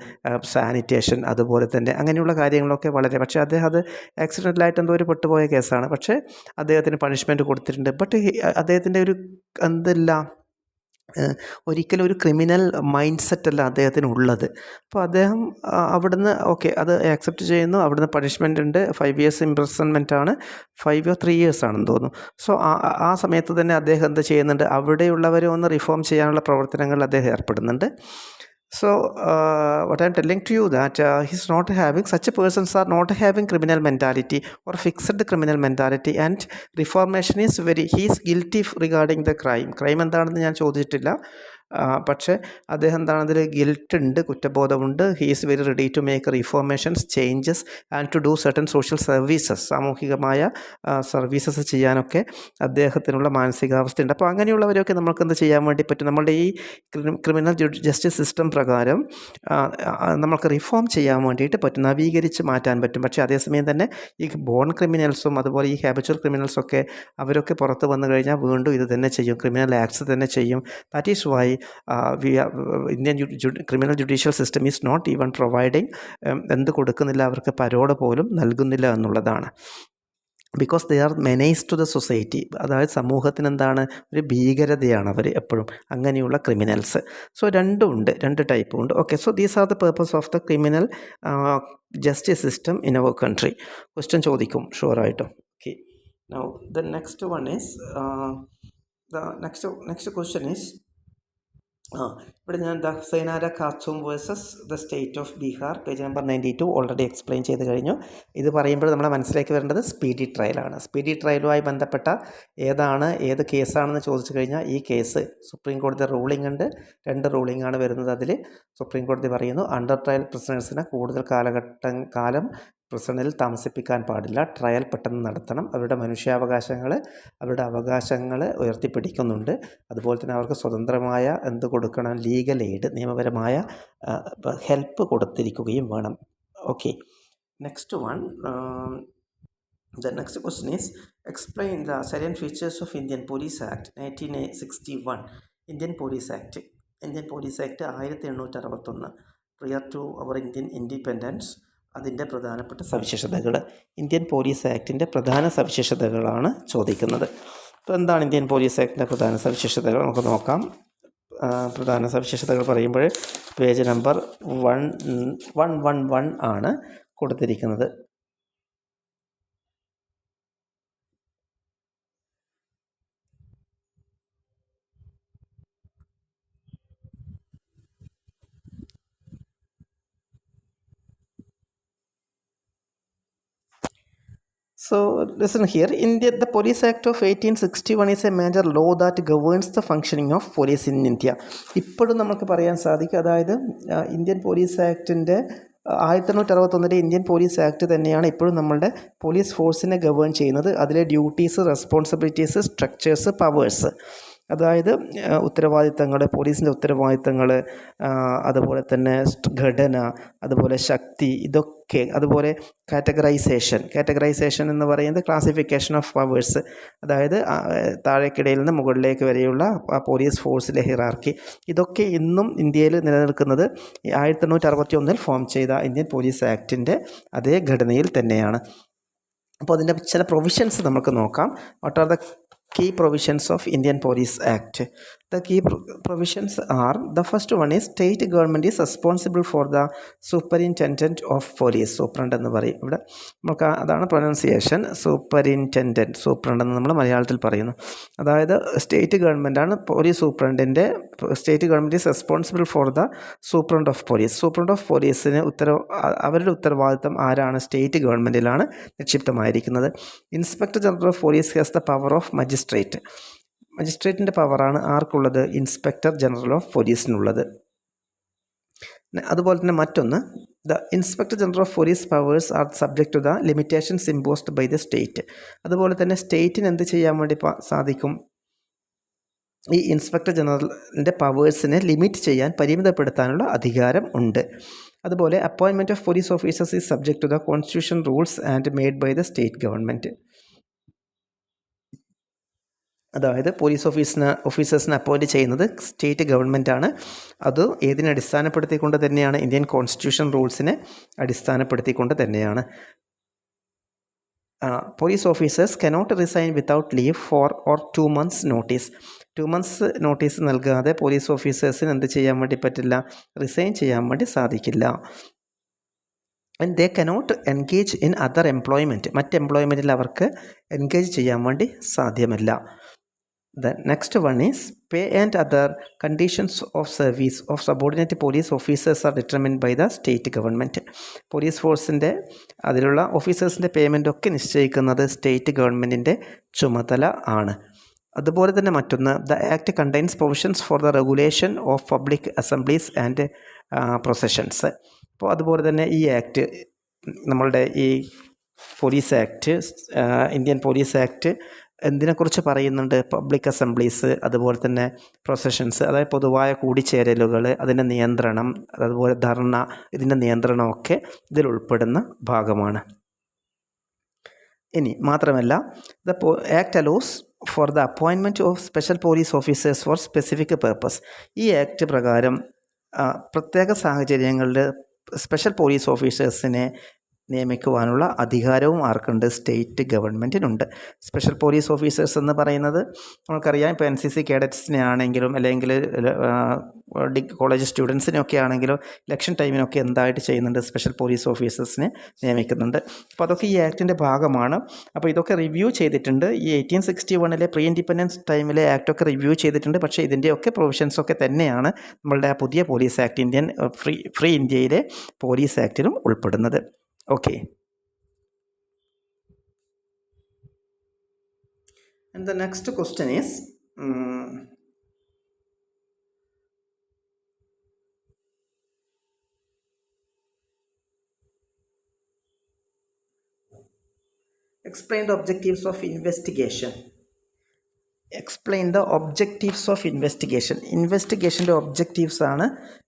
സാനിറ്റേഷൻ, അതുപോലെ തന്നെ അങ്ങനെയുള്ള കാര്യങ്ങളൊക്കെ വളരെ. പക്ഷേ അദ്ദേഹം അത് ആക്സിഡൻ്റലായിട്ട് എന്തോ ഒരു പെട്ടുപോയ കേസാണ്. പക്ഷേ അദ്ദേഹത്തിന് പണിഷ്മെൻറ്റ് കൊടുത്തിട്ടുണ്ട്. ബട്ട് അദ്ദേഹത്തിൻ്റെ ഒരു എന്തല്ല, ഒരിക്കലും ഒരു ക്രിമിനൽ മൈൻഡ് സെറ്റല്ല അദ്ദേഹത്തിന് ഉള്ളത്. അപ്പോൾ അദ്ദേഹം അവിടുന്ന് ഓക്കെ അത് ആക്സെപ്റ്റ് ചെയ്യുന്നു. അവിടുന്ന് പണിഷ്മെൻ്റ് ഉണ്ട്, 5 years ഇംപ്രിസൺമെൻ്റ് ആണ്, 5 or 3 years ആണെന്ന് തോന്നുന്നു. സോ ആ സമയത്ത് തന്നെ അദ്ദേഹം എന്ത് ചെയ്യുന്നുണ്ട്, അവിടെയുള്ളവരെ ഒന്ന് റിഫോം ചെയ്യാനുള്ള പ്രവർത്തനങ്ങളിൽ അദ്ദേഹം ഏർപ്പെടുന്നുണ്ട്. So what I'm telling to you that he's not having, such persons are not having criminal mentality or fixed criminal mentality, and reformation is very, he is guilty regarding the crime എന്താണെന്ന് ഞാൻ ചോദിച്ചിട്ടില്ല. പക്ഷേ അദ്ദേഹം എന്താണ്, അതിൽ guilt ഉണ്ട്, കുറ്റബോധമുണ്ട്. He is very ready to make reformations, changes and to do certain social services, സാമൂഹികമായ സർവീസസ് ചെയ്യാനൊക്കെ അദ്ദേഹത്തിനുള്ള മാനസികാവസ്ഥയുണ്ട്. അപ്പോൾ അങ്ങനെയുള്ളവരെയൊക്കെ നമുക്ക് എന്ത് ചെയ്യാൻ വേണ്ടി പറ്റും, നമ്മളുടെ ഈ ക്രിമിനൽ ജസ്റ്റിസ് സിസ്റ്റം പ്രകാരം നമ്മൾക്ക് റിഫോം ചെയ്യാൻ വേണ്ടിയിട്ട് പറ്റും, നവീകരിച്ച് മാറ്റാൻ പറ്റും. പക്ഷേ അതേസമയം തന്നെ ഈ ബോൺ ക്രിമിനൽസും അതുപോലെ ഈ ഹാബിച്വൽ ക്രിമിനൽസൊക്കെ അവരൊക്കെ പുറത്ത് വന്നു കഴിഞ്ഞാൽ വീണ്ടും ഇത് തന്നെ ചെയ്യും, ക്രിമിനൽ ആക്ട്സ് തന്നെ ചെയ്യും. That is why Indian criminal judicial system is not even providing, എന്ത് കൊടുക്കുന്നില്ല, അവർക്ക് പരോള് പോലും നൽകുന്നില്ല എന്നുള്ളതാണ്. Because they are menace to the society. അതായത് സമൂഹത്തിന് എന്താണ്, ഒരു ഭീകരതയാണ് അവർ എപ്പോഴും, അങ്ങനെയുള്ള ക്രിമിനൽസ്. സോ രണ്ടും ഉണ്ട്, രണ്ട് ടൈപ്പും ഉണ്ട്. Okay, so these are the purpose of the criminal justice system in our country. Question ചോദിക്കും ഷുവറായിട്ടും. Okay, now the next one is next question is ഇവിടെ ഞാൻ the Hussainara Khatoon versus the state of Bihar, page number 92 already explain ചെയ്ത് കഴിഞ്ഞു. ഇത് പറയുമ്പോൾ നമ്മളെ മനസ്സിലേക്ക് വരേണ്ടത് സ്പീഡി ട്രയലാണ്. സ്പീഡി ട്രയലുമായി ബന്ധപ്പെട്ട ഏത് കേസാണെന്ന് ചോദിച്ചു കഴിഞ്ഞാൽ, ഈ കേസ് സുപ്രീം കോടതി റൂളിംഗ് ഉണ്ട്, 2 റൂളിംഗാണ് വരുന്നത്. അതിൽ സുപ്രീം കോടതി പറയുന്നു, അണ്ടർ ട്രയൽ പ്രിസണേഴ്സിനെ കൂടുതൽ കാലം പ്രിസണിൽ താമസിപ്പിക്കാൻ പാടില്ല, ട്രയൽ പെട്ടെന്ന് നടത്തണം, അവരുടെ മനുഷ്യാവകാശങ്ങൾ, അവരുടെ അവകാശങ്ങൾ ഉയർത്തിപ്പിടിക്കുന്നുണ്ട്. അതുപോലെ തന്നെ അവർക്ക് സ്വതന്ത്രമായ എന്ത് കൊടുക്കണം, ലീഗൽ എയ്ഡ്, നിയമപരമായ ഹെൽപ്പ് കൊടുത്തിരിക്കുകയും വേണം. Okay, next one, the next question is explain the salient features of Indian Police Act 1961. Indian Police Act 1861, prior to our Indian independence. അതിൻ്റെ പ്രധാനപ്പെട്ട സവിശേഷതകൾ, ഇന്ത്യൻ പോലീസ് ആക്ടിൻ്റെ പ്രധാന സവിശേഷതകളാണ് ചോദിക്കുന്നത്. അപ്പോൾ എന്താണ് ഇന്ത്യൻ പോലീസ് ആക്ടിൻ്റെ പ്രധാന സവിശേഷതകൾ നമുക്ക് നോക്കാം. പ്രധാന സവിശേഷതകൾ പറയുമ്പോൾ പേജ് നമ്പർ 111 ആണ് കൊടുത്തിരിക്കുന്നത്. So listen here, the Police Act of 1861 is a major law that governs the functioning of police in India. ഇപ്പോഴും നമുക്ക് പറയാൻ സാധിക്കും, അതായത് ഇന്ത്യൻ പോലീസ് ആക്ടിൻ്റെ 1961 ഇന്ത്യൻ പോലീസ് ആക്ട് തന്നെയാണ് ഇപ്പോഴും നമ്മളുടെ പോലീസ് ഫോഴ്സിനെ ഗവേൺ ചെയ്യുന്നത്. അതിലെ ഡ്യൂട്ടീസ്, റെസ്പോൺസിബിലിറ്റീസ്, സ്ട്രക്ചേഴ്സ്, പവേഴ്സ്, അതായത് ഉത്തരവാദിത്തങ്ങൾ, പോലീസിൻ്റെ ഉത്തരവാദിത്തങ്ങൾ, അതുപോലെ തന്നെ ഘടന, അതുപോലെ ശക്തി, ഇതൊക്കെ, അതുപോലെ കാറ്റഗറൈസേഷൻ എന്ന് പറയുന്നത് ക്ലാസിഫിക്കേഷൻ ഓഫ് പവേഴ്സ്, അതായത് താഴേക്കിടയിൽ നിന്ന് മുകളിലേക്ക് വരെയുള്ള പോലീസ് ഫോഴ്സിലെ ഹിറാർക്കി, ഇതൊക്കെ ഇന്നും ഇന്ത്യയിൽ നിലനിൽക്കുന്നത് 1861 ഫോം ചെയ്ത ഇന്ത്യൻ പോലീസ് ആക്ടിൻ്റെ അതേ ഘടനയിൽ തന്നെയാണ്. അപ്പോൾ അതിൻ്റെ ചില പ്രൊവിഷൻസ് നമുക്ക് നോക്കാം. What are the key provisions of Indian Police Act? The key provisions are, the first one is state government is responsible for the superintendent of police. Superintendent എന്ന് പറയും ഇവിടെ, നമുക്ക് അതാണ് പ്രൊനൗൺസിയേഷൻ, സൂപ്പറിൻറ്റൻഡൻറ്റ്, സൂപ്രണ്ട് എന്ന് നമ്മൾ മലയാളത്തിൽ പറയുന്നു. അതായത് സ്റ്റേറ്റ് ഗവൺമെൻറ്റാണ് പോലീസ് സൂപ്രണ്ടിൻ്റെ, state government is responsible for the superintendent of police. Superintendent of പോലീസിന് അവരുടെ ഉത്തരവാദിത്തം ആരാണ്, സ്റ്റേറ്റ് ഗവൺമെൻറ്റിലാണ് നിക്ഷിപ്തമായിരിക്കുന്നത്. Inspector general of police has the power of മജിസ്ട്രേറ്റിൻ്റെ പവറാണ് ആർക്കുള്ളത്, ഇൻസ്പെക്ടർ ജനറൽ ഓഫ് പോലീസിനുള്ളത്. അതുപോലെ തന്നെ മറ്റൊന്ന്, the inspector general of police powers are subject to the limitations imposed by the state. അതുപോലെ തന്നെ സ്റ്റേറ്റിന് എന്ത് ചെയ്യാൻ വേണ്ടി സാധിക്കും, ഈ ഇൻസ്പെക്ടർ ജനറലിൻ്റെ പവേഴ്സിനെ ലിമിറ്റ് ചെയ്യാൻ, പരിമിതപ്പെടുത്താനുള്ള അധികാരം ഉണ്ട്. അതുപോലെ appointment of police officers is subject to the constitution rules and made by the state government. അതായത് പോലീസ് ഓഫീസേഴ്സിനെ അപ്പോയിൻറ്റ് ചെയ്യുന്നത് സ്റ്റേറ്റ് ഗവൺമെൻറ്റാണ്. അത് ഏതിനെ അടിസ്ഥാനപ്പെടുത്തിക്കൊണ്ട് തന്നെയാണ്? ഇന്ത്യൻ കോൺസ്റ്റിറ്റ്യൂഷൻ റൂൾസിനെ അടിസ്ഥാനപ്പെടുത്തിക്കൊണ്ട് തന്നെയാണ്. Police officers cannot resign without leave for or 2 months notice. 2 months notice നൽകാതെ പോലീസ് ഓഫീസേഴ്സിന് എന്ത് ചെയ്യാൻ വേണ്ടി പറ്റില്ല? റിസൈൻ ചെയ്യാൻ വേണ്ടി സാധിക്കില്ല. And they cannot engage in other employment. മറ്റ് എംപ്ലോയ്മെൻറ്റിൽ അവർക്ക് എൻഗേജ് ചെയ്യാൻ വേണ്ടി സാധ്യമല്ല. The next one is pay and other conditions of service of subordinate police officers are determined by the state government. Police ഫോഴ്സിൻ്റെ അതിലുള്ള ഓഫീസേഴ്സിൻ്റെ പേയ്മെൻ്റ് ഒക്കെ നിശ്ചയിക്കുന്നത് സ്റ്റേറ്റ് ഗവൺമെൻറ്റിൻ്റെ ചുമതല ആണ്. അതുപോലെ തന്നെ മറ്റൊന്ന്, the act contains provisions for the regulation of public assemblies and processions. അപ്പോൾ അതുപോലെ തന്നെ ഈ ആക്ട്, നമ്മളുടെ ഈ police act, Indian police act എന്തിനെക്കുറിച്ച് പറയുന്നുണ്ട്? പബ്ലിക് അസംബ്ലീസ്, അതുപോലെ തന്നെ പ്രൊസഷൻസ്, അതായത് പൊതുവായ കൂടിച്ചേരലുകൾ, അതിൻ്റെ നിയന്ത്രണം, അതുപോലെ ധർണ, ഇതിൻ്റെ നിയന്ത്രണമൊക്കെ ഇതിൽ ഉൾപ്പെടുന്ന ഭാഗമാണ്. ഇനി മാത്രമല്ല, the act allows for the appointment of special police officers four specific purpose. ഈ ആക്ട് പ്രകാരം പ്രത്യേക സാഹചര്യങ്ങളിൽ സ്പെഷ്യൽ പോലീസ് ഓഫീസേഴ്സിനെ നിയമിക്കുവാനുള്ള അധികാരവും ആർക്കുണ്ട്? സ്റ്റേറ്റ് ഗവൺമെൻറ്റിനുണ്ട്. സ്പെഷ്യൽ പോലീസ് ഓഫീസേഴ്സ് എന്ന് പറയുന്നത് നമുക്കറിയാം, ഇപ്പോൾ NCC കേഡറ്റ്സിനെ ആണെങ്കിലും അല്ലെങ്കിൽ കോളേജ് സ്റ്റുഡൻസിനൊക്കെ ആണെങ്കിലും ഇലക്ഷൻ ടൈമിനൊക്കെ എന്തായിട്ട് ചെയ്യുന്നുണ്ട്? സ്പെഷ്യൽ പോലീസ് ഓഫീസേഴ്സിനെ നിയമിക്കുന്നുണ്ട്. അപ്പോൾ അതൊക്കെ ഈ ആക്ടിൻ്റെ ഭാഗമാണ്. അപ്പോൾ ഇതൊക്കെ റിവ്യൂ ചെയ്തിട്ടുണ്ട്. ഈ 1861 പ്രീ ഇൻഡിപെൻഡൻസ് ടൈമിലെ ആക്ടൊക്കെ റിവ്യൂ ചെയ്തിട്ടുണ്ട്. പക്ഷേ ഇതിൻ്റെയൊക്കെ പ്രൊവിഷൻസൊക്കെ തന്നെയാണ് നമ്മളുടെ ആ പുതിയ പോലീസ് ആക്ട്, ഇന്ത്യൻ ഫ്രീ ഇന്ത്യയിലെ പോലീസ് ആക്ടിലും ഉൾപ്പെടുന്നത്. Okay. And the next question is, explain the objectives of investigation. Explain the objectives of investigation. ഇൻവെസ്റ്റിഗേഷൻ്റെ ഒബ്ജക്റ്റീവ്സ് ആണ്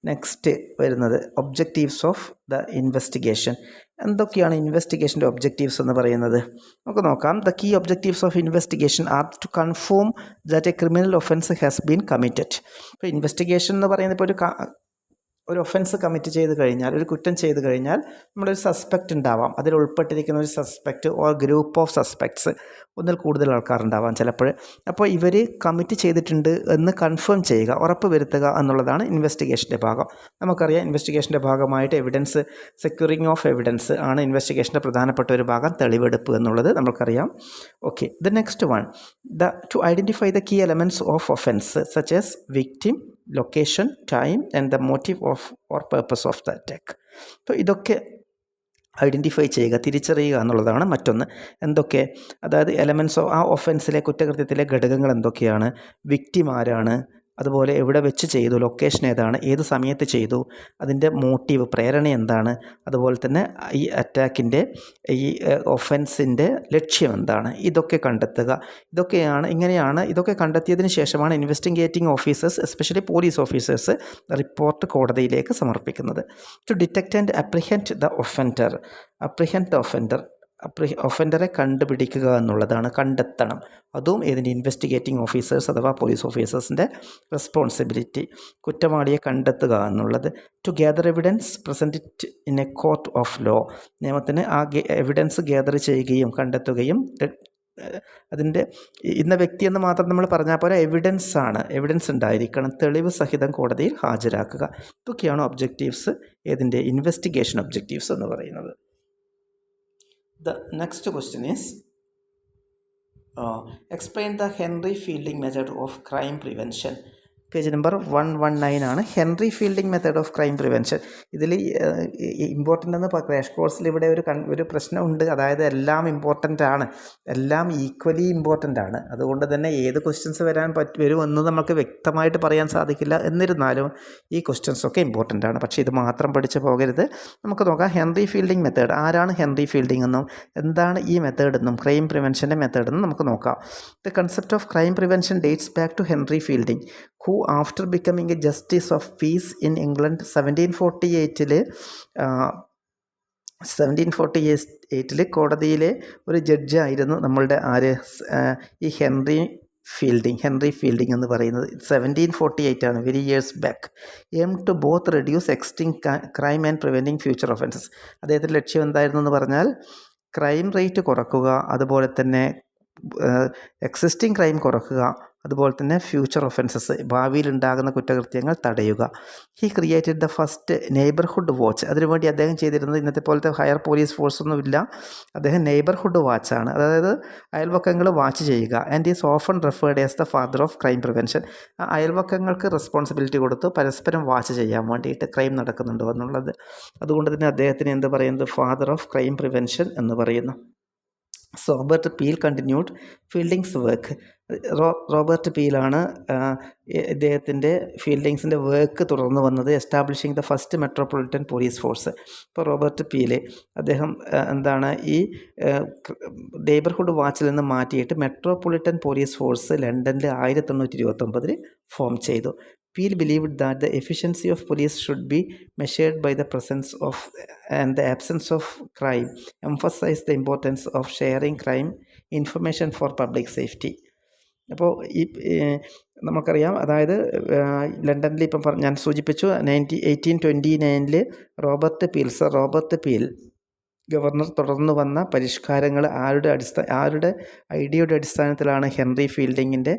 നെക്സ്റ്റ് വരുന്നത്. Objectives of the investigation. എന്തൊക്കെയാണ് ഇൻവെസ്റ്റിഗേഷൻ്റെ ഒബ്ജക്റ്റീവ്സ് എന്ന് പറയുന്നത്? നമുക്ക് നോക്കാം. The key objectives of investigation are to confirm that a criminal offence has been committed. ഇപ്പോൾ ഇൻവെസ്റ്റിഗേഷൻ എന്ന് പറയുന്നത്, ഇപ്പോൾ ഒരു ഒഫൻസ് കമ്മിറ്റ് ചെയ്ത് കഴിഞ്ഞാൽ, ഒരു കുറ്റം ചെയ്ത് കഴിഞ്ഞാൽ നമ്മളൊരു സസ്പെക്റ്റ് ഉണ്ടാവാം. അതിൽ ഉൾപ്പെട്ടിരിക്കുന്ന ഒരു suspect or group of suspects, ഒന്നിൽ കൂടുതൽ ആൾക്കാരുണ്ടാവാം ചിലപ്പോൾ. അപ്പോൾ ഇവർ കമ്മിറ്റ് ചെയ്തിട്ടുണ്ട് എന്ന് കൺഫേം ചെയ്യുക, ഉറപ്പ് വരുത്തുക എന്നുള്ളതാണ് ഇൻവെസ്റ്റിഗേഷൻ്റെ ഭാഗം. നമുക്കറിയാം, ഇൻവെസ്റ്റിഗേഷൻ്റെ ഭാഗമായിട്ട് എവിഡൻസ്, സെക്യൂറിങ് ഓഫ് എവിഡൻസ് ആണ് ഇൻവെസ്റ്റിഗേഷൻ്റെ പ്രധാനപ്പെട്ട ഒരു ഭാഗം, തെളിവെടുപ്പ് എന്നുള്ളത് നമുക്കറിയാം. Okay, the next one, to identify the key elements of offence such as victim, location, time and the motive of or purpose of the attack. അപ്പോൾ ഇതൊക്കെ ഐഡൻറ്റിഫൈ ചെയ്യുക, തിരിച്ചറിയുക എന്നുള്ളതാണ് മറ്റൊന്ന്. എന്തൊക്കെ? അതായത് എലമെൻറ്റ്സ് ഓഫ് ആ ഒഫൻസിലെ, കുറ്റകൃത്യത്തിലെ ഘടകങ്ങൾ എന്തൊക്കെയാണ്, വിക്ടിം ആരാണ്, അതുപോലെ എവിടെ വെച്ച് ചെയ്തു, ലൊക്കേഷൻ ഏതാണ്, ഏത് സമയത്ത് ചെയ്തു, അതിൻ്റെ മോട്ടീവ്, പ്രേരണ എന്താണ്, അതുപോലെ തന്നെ ഈ അറ്റാക്കിൻ്റെ, ഈ ഒഫൻസിൻ്റെ ലക്ഷ്യം എന്താണ്, ഇതൊക്കെ കണ്ടെത്തുക. ഇതൊക്കെ കണ്ടെത്തിയതിന് ശേഷമാണ് investigating officers, especially police officers, report കോടതിയിലേക്ക് സമർപ്പിക്കുന്നത്. To detect and apprehend the offender. ഒഫൻഡറെ കണ്ടുപിടിക്കുക എന്നുള്ളതാണ്, കണ്ടെത്തണം. അതും ഇതിൻ്റെ ഇൻവെസ്റ്റിഗേറ്റിംഗ് ഓഫീസേഴ്സ് അഥവാ പോലീസ് ഓഫീസേഴ്സിൻ്റെ റെസ്പോൺസിബിലിറ്റി, കുറ്റവാളിയെ കണ്ടെത്തുക എന്നുള്ളത്. To gather evidence, present it in a court of law. നിയമത്തിന് ആ എവിഡൻസ് ഗ്യാദർ ചെയ്യുകയും കണ്ടെത്തുകയും, അതിൻ്റെ ഇന്ന വ്യക്തിയെന്ന് മാത്രം നമ്മൾ പറഞ്ഞാൽ പോലെ എവിഡൻസ് ഉണ്ടായിരിക്കണം, തെളിവ് സഹിതം കോടതിയിൽ ഹാജരാക്കുക. ഇതൊക്കെയാണ് ഒബ്ജക്റ്റീവ്സ്, ഏതിൻ്റെ? ഇൻവെസ്റ്റിഗേഷൻ ഒബ്ജക്റ്റീവ്സ് എന്ന് പറയുന്നത്. The next question is, explain the Henry Fielding method of crime prevention. Page number 119 ആണ്. Henry fielding method of crime prevention. ഇതിൽ ഇമ്പോർട്ടൻ്റ് എന്ന് ക്രാഷ് കോഴ്സിൽ ഇവിടെ ഒരു പ്രശ്നമുണ്ട്. അതായത് എല്ലാം ഇമ്പോർട്ടൻ്റ് ആണ്, എല്ലാം ഈക്വലി ഇമ്പോർട്ടൻ്റ് ആണ്. അതുകൊണ്ട് തന്നെ ഏത് ക്വസ്റ്റ്യൻസ് വരുമെന്ന് നമുക്ക് വ്യക്തമായിട്ട് പറയാൻ സാധിക്കില്ല. എന്നിരുന്നാലും ഈ ക്വസ്റ്റ്യൻസൊക്കെ ഇമ്പോർട്ടൻ്റ് ആണ്. പക്ഷേ ഇത് മാത്രം പഠിച്ചു പോകരുത്. നമുക്ക് നോക്കാം ഹെൻറി ഫീൽഡിംഗ് മെത്തേഡ്. ആരാണ് ഹെൻറി ഫീൽഡിംഗ് എന്നും എന്താണ് ഈ മെത്തേഡ് എന്നും ക്രൈം പ്രിവെൻഷൻ്റെ മെത്തേഡ് എന്നും നമുക്ക് നോക്കാം. The concept of crime prevention dates back to Henry Fielding, who after becoming a justice of peace in England 1748 കോടതിയിലെ ഒരു ജഡ്ജായിരുന്നു നമ്മളുടെ ഈ ഹെൻറി ഹെൻറി ഫീൽഡിംഗ് എന്ന് പറയുന്നത് 1748 ആണ്, very years back. Aim to both reduce existing crime and preventing future offences. അദ്ദേഹത്തിൻ്റെ ലക്ഷ്യം എന്തായിരുന്നു എന്ന് പറഞ്ഞാൽ ക്രൈം റേറ്റ് കുറക്കുക, അതുപോലെ തന്നെ എക്സിസ്റ്റിംഗ് ക്രൈം കുറക്കുക, അതുപോലെ തന്നെ ഫ്യൂച്ചർ ഒഫൻസസ് ഭാവിയിൽ ഉണ്ടാകുന്ന കുറ്റകൃത്യങ്ങൾ തടയുക. He created the first neighbourhood watch. അതിനുവേണ്ടി അദ്ദേഹം ചെയ്തിരുന്നത് ഇന്നത്തെ പോലത്തെ ഹയർ പോലീസ് ഫോഴ്സൊന്നുമില്ല. അദ്ദേഹം നെയ്ബർഹുഡ് വാച്ചാണ്, അതായത് അയൽവക്കങ്ങൾ വാച്ച് ചെയ്യുക. And is often referred as the father of crime prevention. അയൽവക്കങ്ങൾക്ക് റെസ്പോൺസിബിലിറ്റി കൊടുത്തു പരസ്പരം വാച്ച് ചെയ്യാൻ വേണ്ടിയിട്ട് ക്രൈം നടക്കുന്നുണ്ടോ എന്നുള്ളത്. അതുകൊണ്ട് തന്നെ അദ്ദേഹത്തിന് എന്ത് പറയുന്നത്, ഫാദർ ഓഫ് ക്രൈം പ്രിവെൻഷൻ എന്ന് പറയുന്നു. So Robert Peel continued Fielding's work. Robert പീലാണ് ഇദ്ദേഹത്തിൻ്റെ ഫീൽഡിങ്സിൻ്റെ വർക്ക് തുടർന്ന് വന്നത്, establishing the first metropolitan police force. ഇപ്പോൾ റോബർട്ട് പീല് അദ്ദേഹം എന്താണ് ഈ നെയ്ബർഹുഡ് വാച്ചിൽ നിന്ന് മാറ്റിയിട്ട് മെട്രോപൊളിറ്റൻ പോലീസ് ഫോഴ്സ് ലണ്ടനിൽ 1829 ഫോം ചെയ്തു. Peel believed that the efficiency of police should be measured by the presence of and the absence of crime, emphasized the importance of sharing crime information for public safety. അപ്പോൾ ഈ നമുക്കറിയാം, അതായത് ലണ്ടനിൽ ഇപ്പം ഞാൻ സൂചിപ്പിച്ചു 1829 റോബർട്ട് പീൽ ഗവർണർ തുടർന്ന് വന്ന പരിഷ്കാരങ്ങൾ ആരുടെ ഐഡിയയുടെ അടിസ്ഥാനത്തിലാണ്? ഹെൻറി ഫീൽഡിങ്ങിൻ്റെ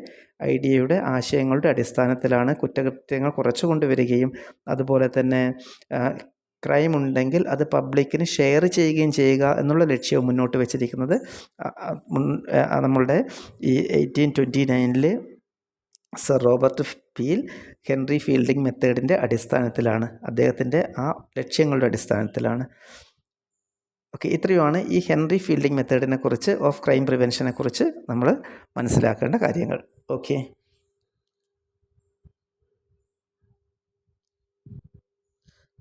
ഐഡിയയുടെ ആശയങ്ങളുടെ അടിസ്ഥാനത്തിലാണ് കുറ്റകൃത്യങ്ങൾ കുറച്ചു കൊണ്ടുവരികയും അതുപോലെ തന്നെ ക്രൈം ഉണ്ടെങ്കിൽ അത് പബ്ലിക്കിന് ഷെയർ ചെയ്യുകയും ചെയ്യുക എന്നുള്ള ലക്ഷ്യവും മുന്നോട്ട് വെച്ചിരിക്കുന്നത് നമ്മളുടെ ഈ 1829 sir Robert Peel Henry Fielding മെത്തേഡിൻ്റെ അടിസ്ഥാനത്തിലാണ്, അദ്ദേഹത്തിൻ്റെ ആ ലക്ഷ്യങ്ങളുടെ അടിസ്ഥാനത്തിലാണ്. ഓക്കെ, ഇത്രയുമാണ് ഈ ഹെൻറി ഫീൽഡിംഗ് മെത്തേഡിനെ കുറിച്ച്, ഓഫ് ക്രൈം പ്രിവെൻഷനെ കുറിച്ച് നമ്മൾ മനസ്സിലാക്കേണ്ട കാര്യങ്ങൾ. Okay,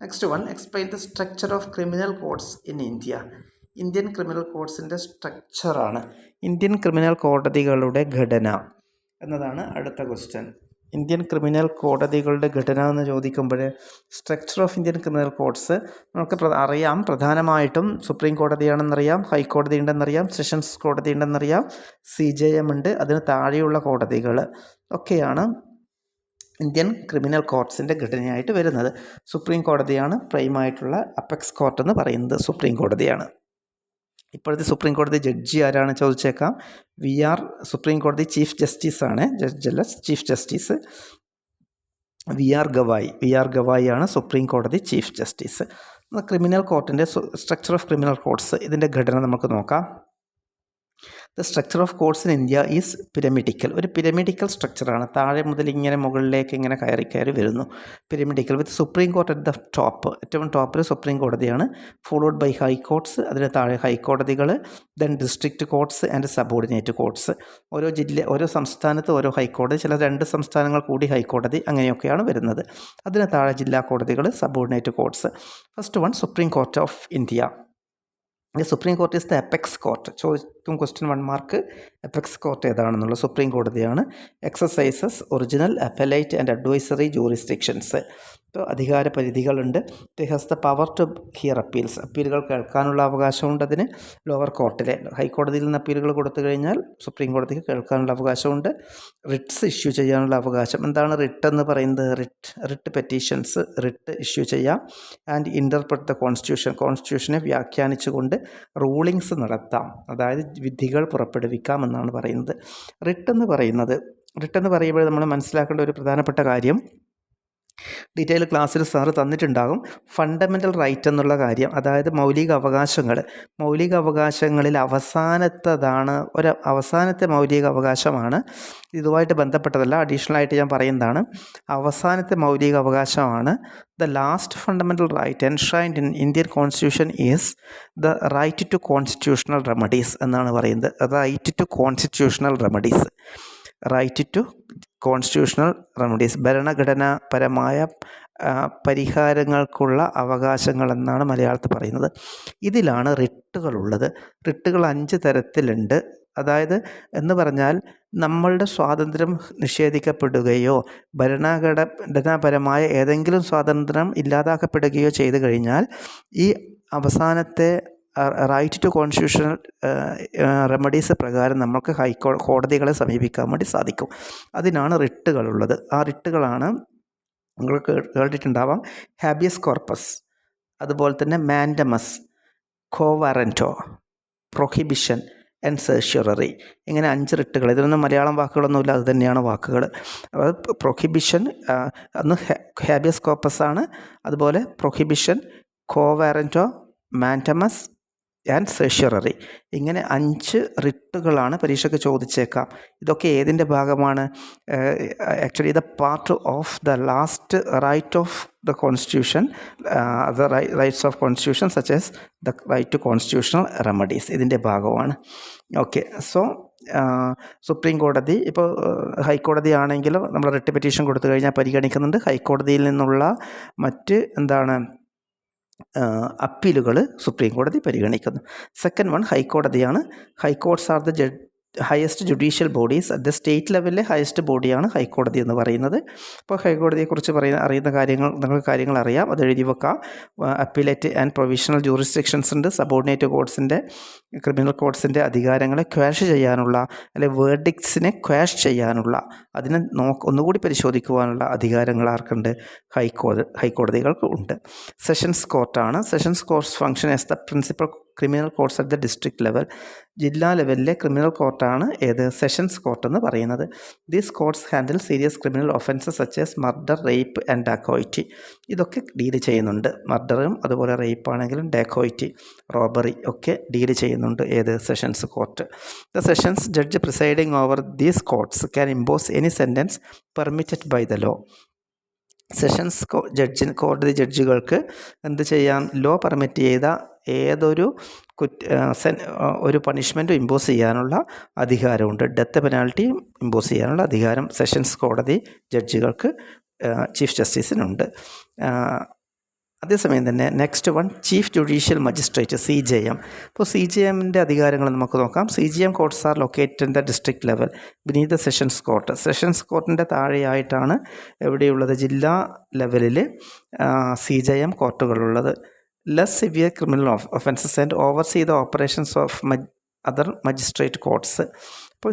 next one, explain the structure of criminal codes in India. Indian criminal കോഡ്സിൻ്റെ സ്ട്രക്ചറാണ്, ഇന്ത്യൻ ക്രിമിനൽ കോടതികളുടെ ഘടന എന്നതാണ് അടുത്ത ക്വസ്റ്റ്യൻ. ഇന്ത്യൻ ക്രിമിനൽ കോടതികളുടെ ഘടന എന്ന് ചോദിക്കുമ്പോൾ structure of Indian criminal codes നമുക്ക് അറിയാം. പ്രധാനമായിട്ടും സുപ്രീം കോടതിയാണെന്നറിയാം, ഹൈക്കോടതി ഉണ്ടെന്നറിയാം, സെഷൻസ് കോടതി ഉണ്ടെന്നറിയാം, CJM ഉണ്ട്, അതിന് താഴെയുള്ള കോടതികൾ ഒക്കെയാണ് ഇന്ത്യൻ ക്രിമിനൽ കോഡ്സിൻ്റെ ഘടനയായിട്ട് വരുന്നത്. സുപ്രീം കോടതിയാണ് പ്രൈമായിട്ടുള്ള അപ്പെക്സ് കോർട്ട് എന്ന് പറയുന്നത്, സുപ്രീം കോടതിയാണ്. ഇപ്പോഴത്തെ സുപ്രീം കോടതി ജഡ്ജി ആരാണ് ചോദിച്ചേക്കാം. സുപ്രീം കോടതി ചീഫ് ജസ്റ്റിസാണ്, ജഡ്ജല്ല, chief justice V R Gavai ആണ് സുപ്രീം കോടതി ചീഫ് ജസ്റ്റിസ്. ക്രിമിനൽ കോർട്ടിൻ്റെ സ്ട്രക്ചർ ഓഫ് ക്രിമിനൽ കോഡ്സ്, ഇതിൻ്റെ ഘടന നമുക്ക് നോക്കാം. The structure of codes in India is pyramidical. ഒരു പിരമിഡിക്കൽ സ്ട്രക്ചറാണ്, താഴെ മുതൽ ഇങ്ങനെ മുകളിലേക്ക് ഇങ്ങനെ കയറി വരുന്നു. Pyramidical with supreme court at the top, ഏറ്റവും ടോപ്പിൽ സുപ്രീം കോടതിയാണ്, ഫോളോഡ് ബൈ ഹൈ കോർട്സ്, അതിന് താഴെ ഹൈക്കോടതികൾ, then district courts and subordinate courts. ഓരോ സംസ്ഥാനത്ത് ഓരോ ഹൈക്കോടതി, ചില 2 സംസ്ഥാനങ്ങൾ കൂടി ഹൈക്കോടതി, അങ്ങനെയൊക്കെയാണ് വരുന്നത്. അതിന് താഴെ ജില്ലാ കോടതികൾ, subordinate courts. First one, supreme court of India. Supreme court is the apex court. ചോദിക്കും ക്വസ്റ്റ്യൻ 1 മാർക്ക്, അപ്പെക്സ് കോർട്ട് ഏതാണെന്നുള്ളത് സുപ്രീം കോടതിയാണ്. Exercises original, appellate and advisory jurisdictions. ഇപ്പോൾ അധികാര പരിധികളുണ്ട്. It has the power to hear appeals. അപ്പീലുകൾ കേൾക്കാനുള്ള അവകാശമുണ്ട് അതിന്. ലോവർ കോർട്ടിലെ ഹൈക്കോടതിയിൽ നിന്ന് അപ്പീലുകൾ കൊടുത്തു കഴിഞ്ഞാൽ സുപ്രീം കോടതിക്ക് കേൾക്കാനുള്ള അവകാശമുണ്ട്. റിട്ട്സ് ഇഷ്യൂ ചെയ്യാനുള്ള അവകാശം. എന്താണ് റിട്ട് എന്ന് പറയുന്നത്? റിട്ട് പെറ്റീഷൻസ്, റിട്ട് ഇഷ്യൂ ചെയ്യാം. ആൻഡ് ഇൻ്റർപ്രറ്റ് ദ കോൺസ്റ്റിറ്റ്യൂഷനെ വ്യാഖ്യാനിച്ചുകൊണ്ട് റൂളിങ്സ് നടത്താം, അതായത് വിധികൾ പുറപ്പെടുവിക്കാം എന്നാണ് പറയുന്നത്. റിട്ട് എന്ന് പറയുമ്പോൾ നമ്മൾ മനസ്സിലാക്കേണ്ട ഒരു പ്രധാനപ്പെട്ട കാര്യം, ഡീറ്റെയിൽ ക്ലാസ്സിൽ സാറ് തന്നിട്ടുണ്ടാകും. ഫണ്ടമെൻ്റൽ റൈറ്റ് എന്നുള്ള കാര്യം, അതായത് മൗലിക അവകാശങ്ങളിൽ അവസാനത്തെ മൗലിക അവകാശമാണ്. ഇതുമായിട്ട് ബന്ധപ്പെട്ടതല്ല, അഡീഷണലായിട്ട് ഞാൻ പറയുന്നതാണ്. അവസാനത്തെ മൗലിക അവകാശമാണ് the last fundamental right enshrined in Indian constitution is the right to constitutional remedies എന്നാണ് പറയുന്നത്. റൈറ്റ് ടു കോൺസ്റ്റിറ്റ്യൂഷണൽ റെമഡീസ്, ഭരണഘടനാപരമായ പരിഹാരങ്ങൾക്കുള്ള അവകാശങ്ങൾ എന്നാണ് മലയാളത്തിൽ പറയുന്നത്. ഇതിലാണ് റിട്ടുകളുള്ളത്. റിട്ടുകൾ 5 തരത്തിലുണ്ട്. അതായത് എന്ന് പറഞ്ഞാൽ നമ്മളുടെ സ്വാതന്ത്ര്യം നിഷേധിക്കപ്പെടുകയോ ഭരണഘടനാപരമായ ഏതെങ്കിലും സ്വാതന്ത്ര്യം ഇല്ലാതാക്കപ്പെടുകയോ ചെയ്തു കഴിഞ്ഞാൽ ഈ അവസാനത്തെ റൈറ്റ് ടു കോൺസ്റ്റിറ്റ്യൂഷണൽ റെമഡീസ് പ്രകാരം നമുക്ക് കോടതികളെ സമീപിക്കാൻ വേണ്ടി സാധിക്കും. അതിനാണ് റിട്ടുകളുള്ളത്. ആ റിട്ടുകളാണ് നിങ്ങൾ കേട്ടിട്ടുണ്ടാവാം. ഹാബിയസ് കോർപ്പസ്, അതുപോലെ തന്നെ മാൻഡമസ്, കോവാറൻറ്റോ, പ്രൊഹിബിഷൻ ആൻഡ് സെർഷ്യറി. ഇങ്ങനെ 5 റിട്ടുകൾ. ഇതിനൊന്നും മലയാളം വാക്കുകളൊന്നുമില്ല, അത് തന്നെയാണ് വാക്കുകൾ. പ്രൊഹിബിഷൻ അന്ന് ഹാബിയസ് കോർപ്പസ് ആണ്, അതുപോലെ prohibition, quo warranto, mandamus and certiorari. ഇങ്ങനെ 5 റിട്ടുകളാണ് പരീക്ഷയ്ക്ക് ചോദിച്ചേക്കാം. ഇതൊക്കെ ഏതിൻ്റെ ഭാഗമാണ്? Actually the part of the last right of the constitution, the rights of constitution such as the right to constitutional remedies, ഇതിൻ്റെ ഭാഗമാണ്. ഓക്കെ, സോ സുപ്രീം കോടതി ഇപ്പോൾ ഹൈക്കോടതി ആണെങ്കിൽ നമ്മൾ റിട്ട് പെറ്റീഷൻ കൊടുത്തു കഴിഞ്ഞാൽ പരിഗണിക്കുന്നുണ്ട്. ഹൈക്കോടതിയിൽ നിന്നുള്ള മറ്റ് അപ്പീലുകൾ സുപ്രീം കോടതി പരിഗണിക്കുന്നു. സെക്കൻഡ് വൺ ഹൈക്കോടതിയാണ്. High courts are the highest judicial bodies. At the state ലെവലിലെ ഹയസ്റ്റ് ബോഡിയാണ് ഹൈക്കോടതി എന്ന് പറയുന്നത്. അപ്പോൾ ഹൈക്കോടതിയെക്കുറിച്ച് അറിയുന്ന നിങ്ങൾക്ക് കാര്യങ്ങൾ അറിയാം, അത് എഴുതി വെക്കാം. അപ്പീലേറ്റ് ആൻഡ് പ്രൊവിഷണൽ ജൂറിസ്ഡിക്ഷൻസ് ഉണ്ട്. സബോർഡിനേറ്റ് കോർട്സിൻ്റെ, ക്രിമിനൽ കോർട്സിൻ്റെ അധികാരങ്ങളെ ക്വാഷ് ചെയ്യാനുള്ള, അല്ലെങ്കിൽ വേർഡിക്ട്സിനെ ക്വാഷ് ചെയ്യാനുള്ള, അതിനെ ഒന്നുകൂടി പരിശോധിക്കുവാനുള്ള അധികാരങ്ങൾ ആർക്കുണ്ട്? ഹൈക്കോടതികൾക്ക് ഉണ്ട്. സെഷൻസ് കോർട്ടാണ്. Sessions courts function as the principal criminal courts at the district level. ജില്ലാ ലെവലിലെ ക്രിമിനൽ കോർട്ടാണ് ഏത്? സെഷൻസ് കോർട്ട് എന്ന് പറയുന്നത്. These courts handle serious criminal offences such as murder, rape and dacoity. ഇതൊക്കെ ഡീല് ചെയ്യുന്നുണ്ട്. മർഡറും അതുപോലെ റേപ്പ് ആണെങ്കിലും ഡാക്കോയിറ്റി, റോബറി ഒക്കെ ഡീല് ചെയ്യുന്നുണ്ട് ഏത്? Sessions court. The sessions judge presiding over these courts can impose any sentence permitted by the law. Sessions കോടതി ജഡ്ജികൾക്ക് എന്ത് ചെയ്യാം? ലോ പെർമിറ്റ് ചെയ്ത ഏതൊരു ഒരു പണിഷ്മെൻറ്റും ഇമ്പോസ് ചെയ്യാനുള്ള അധികാരമുണ്ട്. ഡെത്ത് പെനാൽറ്റി ഇമ്പോസ് ചെയ്യാനുള്ള അധികാരം സെഷൻസ് കോടതി ജഡ്ജികൾക്ക്, ചീഫ് ജസ്റ്റിസിനുണ്ട്. അതേസമയം തന്നെ next one chief judicial magistrate, CJM. ഇപ്പോൾ CJMൻ്റെ അധികാരങ്ങൾ നമുക്ക് നോക്കാം. CJM courts are located in the district level beneath the sessions court. Sessions കോർട്ടിൻ്റെ താഴെയായിട്ടാണ് എവിടെയുള്ളത്? ജില്ലാ ലെവലിൽ CJM കോർട്ടുകളുള്ളത്. Less severe criminal offences and oversee the operations of other magistrate courts. അപ്പോൾ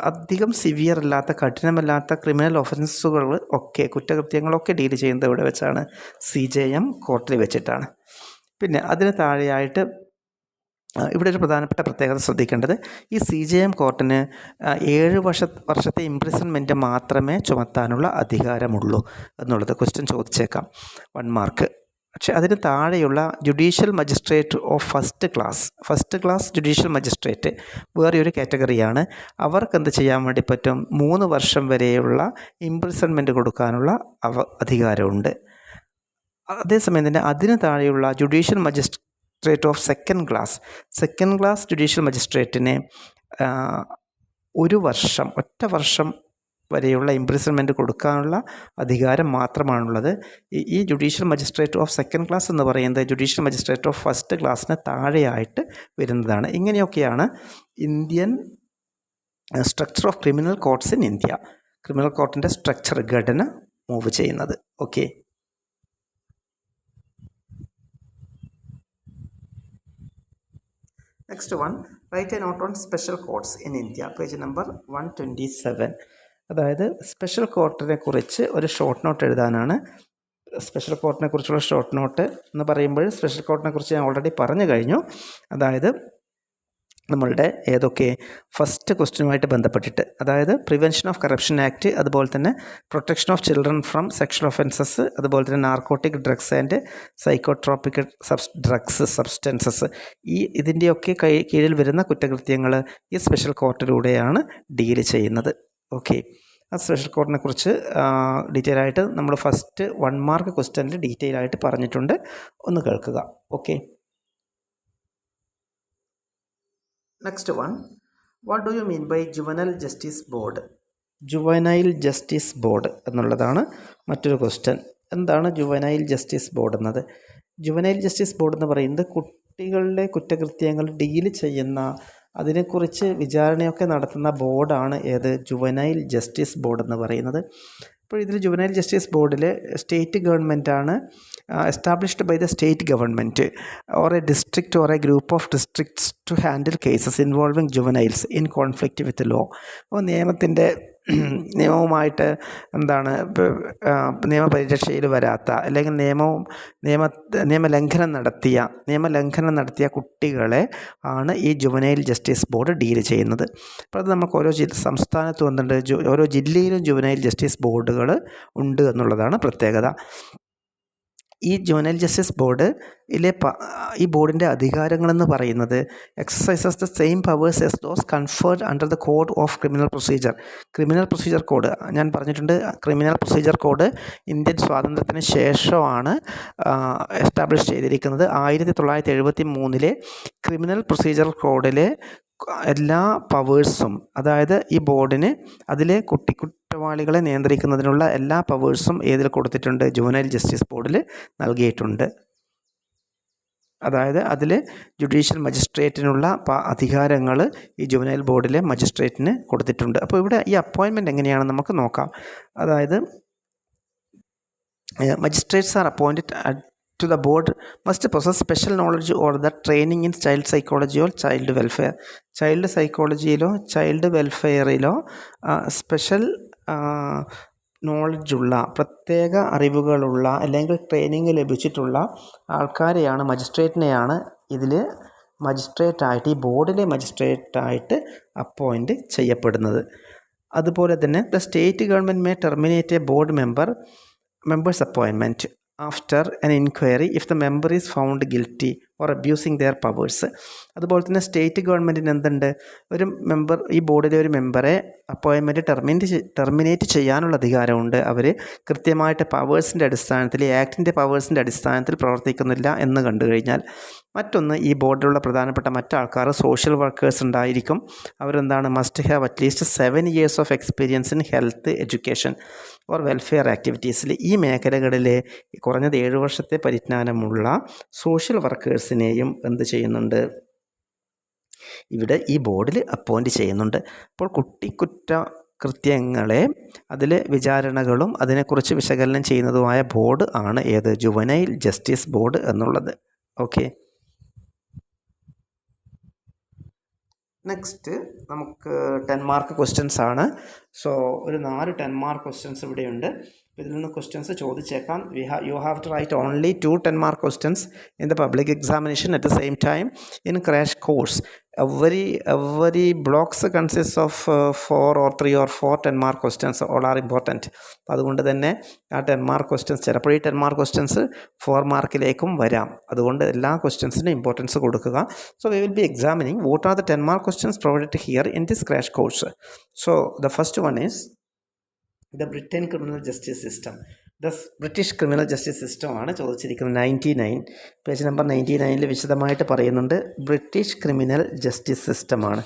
അധികം സിവിയർ അല്ലാത്ത, കഠിനമല്ലാത്ത ക്രിമിനൽ ഒഫൻസുകൾ ഒക്കെ, കുറ്റകൃത്യങ്ങളൊക്കെ ഡീൽ ചെയ്യുന്നത് ഇവിടെ വെച്ചാണ്? CJM കോർട്ടിൽ വെച്ചിട്ടാണ്. പിന്നെ അതിന് താഴെയായിട്ട് ഇവിടെ ഒരു പ്രധാനപ്പെട്ട പ്രത്യേകത ശ്രദ്ധിക്കേണ്ടത്, ഈ CJM കോർട്ടിന് 7 വർഷത്തെ ഇംപ്രിസൺമെൻറ്റ് മാത്രമേ ചുമത്താനുള്ള അധികാരമുള്ളൂ എന്നുള്ളത് ക്വസ്റ്റ്യൻ ചോദിച്ചേക്കാം, 1 മാർക്ക്. പക്ഷേ അതിന് താഴെയുള്ള judicial magistrate of first class judicial magistrate വേറെ ഒരു കാറ്റഗറിയാണ്. അവർക്ക് എന്ത് ചെയ്യാൻ വേണ്ടി പറ്റും? 3 വർഷം വരെയുള്ള ഇംപ്രിസൺമെൻറ്റ് കൊടുക്കാനുള്ള അധികാരമുണ്ട്. അതേസമയം തന്നെ അതിന് താഴെയുള്ള judicial magistrate of second class judicial മജിസ്ട്രേറ്റിനെ 1 വർഷം വരെയുള്ള ഇംപ്രിസൺമെൻറ്റ് കൊടുക്കാനുള്ള അധികാരം മാത്രമാണുള്ളത്. ഈ judicial magistrate of second class എന്ന് പറയുന്നത് ജുഡീഷ്യൽ മജിസ്ട്രേറ്റ് ഓഫ് ഫസ്റ്റ് ക്ലാസ്സിന് താഴെയായിട്ട് വരുന്നതാണ്. ഇങ്ങനെയൊക്കെയാണ് Indian structure of criminal courts in India, criminal കോർട്ടിൻ്റെ സ്ട്രക്ചർ, ഘടന മൂവ് ചെയ്യുന്നത്. Okay, next one, write a note on special courts in India, page number 127. അതായത് സ്പെഷ്യൽ കോർട്ടിനെ കുറിച്ച് ഒരു ഷോർട്ട് നോട്ട് എഴുതാനാണ്. സ്പെഷ്യൽ കോർട്ടിനെ കുറിച്ചുള്ള ഷോർട്ട് നോട്ട് എന്ന് പറയുമ്പോൾ സ്പെഷ്യൽ കോർട്ടിനെ കുറിച്ച് ഞാൻ ഓൾറെഡി പറഞ്ഞു കഴിഞ്ഞു. അതായത് നമ്മളുടെ ഏതൊക്കെ ഫസ്റ്റ് ക്വസ്റ്റ്യനുമായിട്ട് ബന്ധപ്പെട്ടിട്ട്, അതായത് പ്രിവെൻഷൻ ഓഫ് കറപ്ഷൻ ആക്ട്, അതുപോലെ തന്നെ protection of children from sexual offences, അതുപോലെ തന്നെ narcotic drugs and psychotropic substances, ഇതിൻ്റെയൊക്കെ കീഴിൽ വരുന്ന കുറ്റകൃത്യങ്ങൾ ഈ സ്പെഷ്യൽ കോർട്ടിലൂടെയാണ് ഡീൽ ചെയ്യുന്നത്. ഓക്കെ, ആ സ്പെഷ്യൽ കോർട്ടിനെ കുറിച്ച് ഡീറ്റെയിൽ ആയിട്ട് നമ്മൾ ഫസ്റ്റ് 1 മാർക്ക് ക്വസ്റ്റ്യനിൽ ഡീറ്റെയിൽ ആയിട്ട് പറഞ്ഞിട്ടുണ്ട്, ഒന്ന് കേൾക്കുക. Okay, next one, what do you mean by juvenile justice board എന്നുള്ളതാണ് മറ്റൊരു ക്വസ്റ്റ്യൻ. എന്താണ് ജുവനൈൽ ജസ്റ്റിസ് ബോർഡ് എന്നത്? ജുവനൈൽ ജസ്റ്റിസ് ബോർഡ് എന്ന് പറയുന്നത് കുട്ടികളുടെ കുറ്റകൃത്യങ്ങൾ ഡീൽ ചെയ്യുന്ന, അതിനെക്കുറിച്ച് വിചാരണയൊക്കെ നടത്തുന്ന ബോർഡാണ് ഏത്? ജുവനൈൽ ജസ്റ്റിസ് ബോർഡ് എന്ന് പറയുന്നത്. അപ്പോൾ ഇതിൽ ജുവനൈൽ ജസ്റ്റിസ് ബോർഡിൽ സ്റ്റേറ്റ് ഗവൺമെൻറ്റാണ് established by the state government or a district or a group of districts to handle cases involving juveniles in conflict with law. അപ്പോൾ നിയമവുമായിട്ട് നിയമപരിരക്ഷയിൽ വരാത്ത അല്ലെങ്കിൽ നിയമലംഘനം നടത്തിയ കുട്ടികളെ ആണ് ഈ ജുവനൈൽ ജസ്റ്റിസ് ബോർഡ് ഡീൽ ചെയ്യുന്നത്. അപ്പോൾ അത് നമുക്ക് ഓരോ സംസ്ഥാനത്തും എന്തുണ്ട്, ഓരോ ജില്ലയിലും ജുവനൈൽ ജസ്റ്റിസ് ബോർഡുകൾ ഉണ്ട് എന്നുള്ളതാണ് പ്രത്യേകത. ഈ ജുവനൈൽ ജസ്റ്റിസ് ഈ ബോർഡിൻ്റെ അധികാരങ്ങളെന്ന് പറയുന്നത് exercises the same powers S those conferred under the code of criminal procedure code. ഞാൻ പറഞ്ഞിട്ടുണ്ട്, ക്രിമിനൽ പ്രൊസീജിയർ കോഡ് ഇന്ത്യൻ സ്വാതന്ത്ര്യത്തിന് ശേഷമാണ് എസ്റ്റാബ്ലിഷ് ചെയ്തിരിക്കുന്നത്. 1973 ക്രിമിനൽ പ്രൊസീജിയർ കോഡിലെ എല്ലാ പവേഴ്സും, അതായത് ഈ ബോർഡിന് അതിലെ കുറ്റവാളികളെ നിയന്ത്രിക്കുന്നതിനുള്ള എല്ലാ പവേഴ്സും ഏതിൽ കൊടുത്തിട്ടുണ്ട്, ജുവനൈൽ ജസ്റ്റിസ് ബോർഡിൽ നൽകിയിട്ടുണ്ട്. അതായത് അതിൽ ജുഡീഷ്യൽ മജിസ്ട്രേറ്റിനുള്ള അധികാരങ്ങൾ ഈ ജുവനൈൽ ബോർഡിലെ മജിസ്ട്രേറ്റിന് കൊടുത്തിട്ടുണ്ട്. അപ്പോൾ ഇവിടെ ഈ അപ്പോയിൻമെൻറ്റ് എങ്ങനെയാണെന്ന് നമുക്ക് നോക്കാം. അതായത് magistrates R appointed to the board must possess special knowledge or the training in child psychology or child welfare. Child സൈക്കോളജിയിലോ ചൈൽഡ് വെൽഫെയറിലോ സ്പെഷ്യൽ നോളജുള്ള, പ്രത്യേക അറിവുകളുള്ള അല്ലെങ്കിൽ ട്രെയിനിങ് ലഭിച്ചിട്ടുള്ള ആൾക്കാരെയാണ്, മജിസ്ട്രേറ്റിനെയാണ് ഇതിൽ മജിസ്ട്രേറ്റായിട്ട്, ഈ ബോർഡിലെ മജിസ്ട്രേറ്റായിട്ട് അപ്പോയിൻറ്റ് ചെയ്യപ്പെടുന്നത്. അതുപോലെ തന്നെ the state government may terminate A board members appointment after an inquiry if the member is found guilty or abusing their powers. അതുപോലെ തന്നെ സ്റ്റേറ്റ് ഗവൺമെൻറ്റിന് എന്തുണ്ട്, ഈ ബോർഡിലെ ഒരു മെമ്പറെ അപ്പോയിൻമെൻറ്റ് ടെർമിനേറ്റ് ചെയ്യാനുള്ള അധികാരമുണ്ട്. അവർ കൃത്യമായിട്ട് പവേഴ്സിൻ്റെ അടിസ്ഥാനത്തിൽ, ആക്ടിൻ്റെ പവേഴ്സിൻ്റെ അടിസ്ഥാനത്തിൽ പ്രവർത്തിക്കുന്നില്ല എന്ന് കണ്ടു കഴിഞ്ഞാൽ. മറ്റൊന്ന്, ഈ ബോർഡിലുള്ള പ്രധാനപ്പെട്ട മറ്റാൾക്കാർ സോഷ്യൽ വർക്കേഴ്സ് ഉണ്ടായിരിക്കും. Must have at least 7 years of experience in health, education or welfare ആക്ടിവിറ്റീസിൽ. ഈ മേഖലകളിലെ കുറഞ്ഞത് 7 വർഷത്തെ പരിജ്ഞാനമുള്ള സോഷ്യൽ വർക്കേഴ്സിനെയും എന്ത് ചെയ്യുന്നുണ്ട്, ഇവിടെ ഈ ബോർഡിൽ അപ്പോയിൻറ്റ് ചെയ്യുന്നുണ്ട്. അപ്പോൾ കൃത്യങ്ങളെ അതിൽ വിചാരണകളും അതിനെക്കുറിച്ച് വിശകലനം ചെയ്യുന്നതുമായ ബോർഡ് ആണ് ഏത്, ജുവനൈൽ ജസ്റ്റിസ് ബോർഡ് എന്നുള്ളത്. ഓക്കെ, നെക്സ്റ്റ് നമുക്ക് 10 മാർക്ക് ക്വസ്റ്റ്യൻസ് ആണ്. സോ ഒരു 4 10 മാർക്ക് ക്വസ്റ്റ്യൻസ് ഇവിടെയുണ്ട്. ഇതിൽ നിന്ന് ക്വസ്റ്റ്യൻസ് ചോദിച്ചേക്കാം. You have to write only 2 10 mark questions in the public examination at the same time in crash course. every blocks consists of 4 or 3 or 4 10 mark questions. all are important. അതുകൊണ്ട് തന്നെ ആ 10 mark questions ചിലപ്പോൾ ഈ 10 mark questions 4 മാർക്കിലേക്കും വരാം. അതുകൊണ്ട് എല്ലാ ക്വസ്റ്റ്യൻസിനും importance കൊടുക്കുക. So we will be examining what are the 10 mark questions provided here in this crash course. So the first one is the Britain criminal justice system. British criminal justice സിസ്റ്റമാണ് ചോദിച്ചിരിക്കുന്നത്. 99 page number 99 വിശദമായിട്ട് പറയുന്നുണ്ട്. British criminal justice സിസ്റ്റമാണ്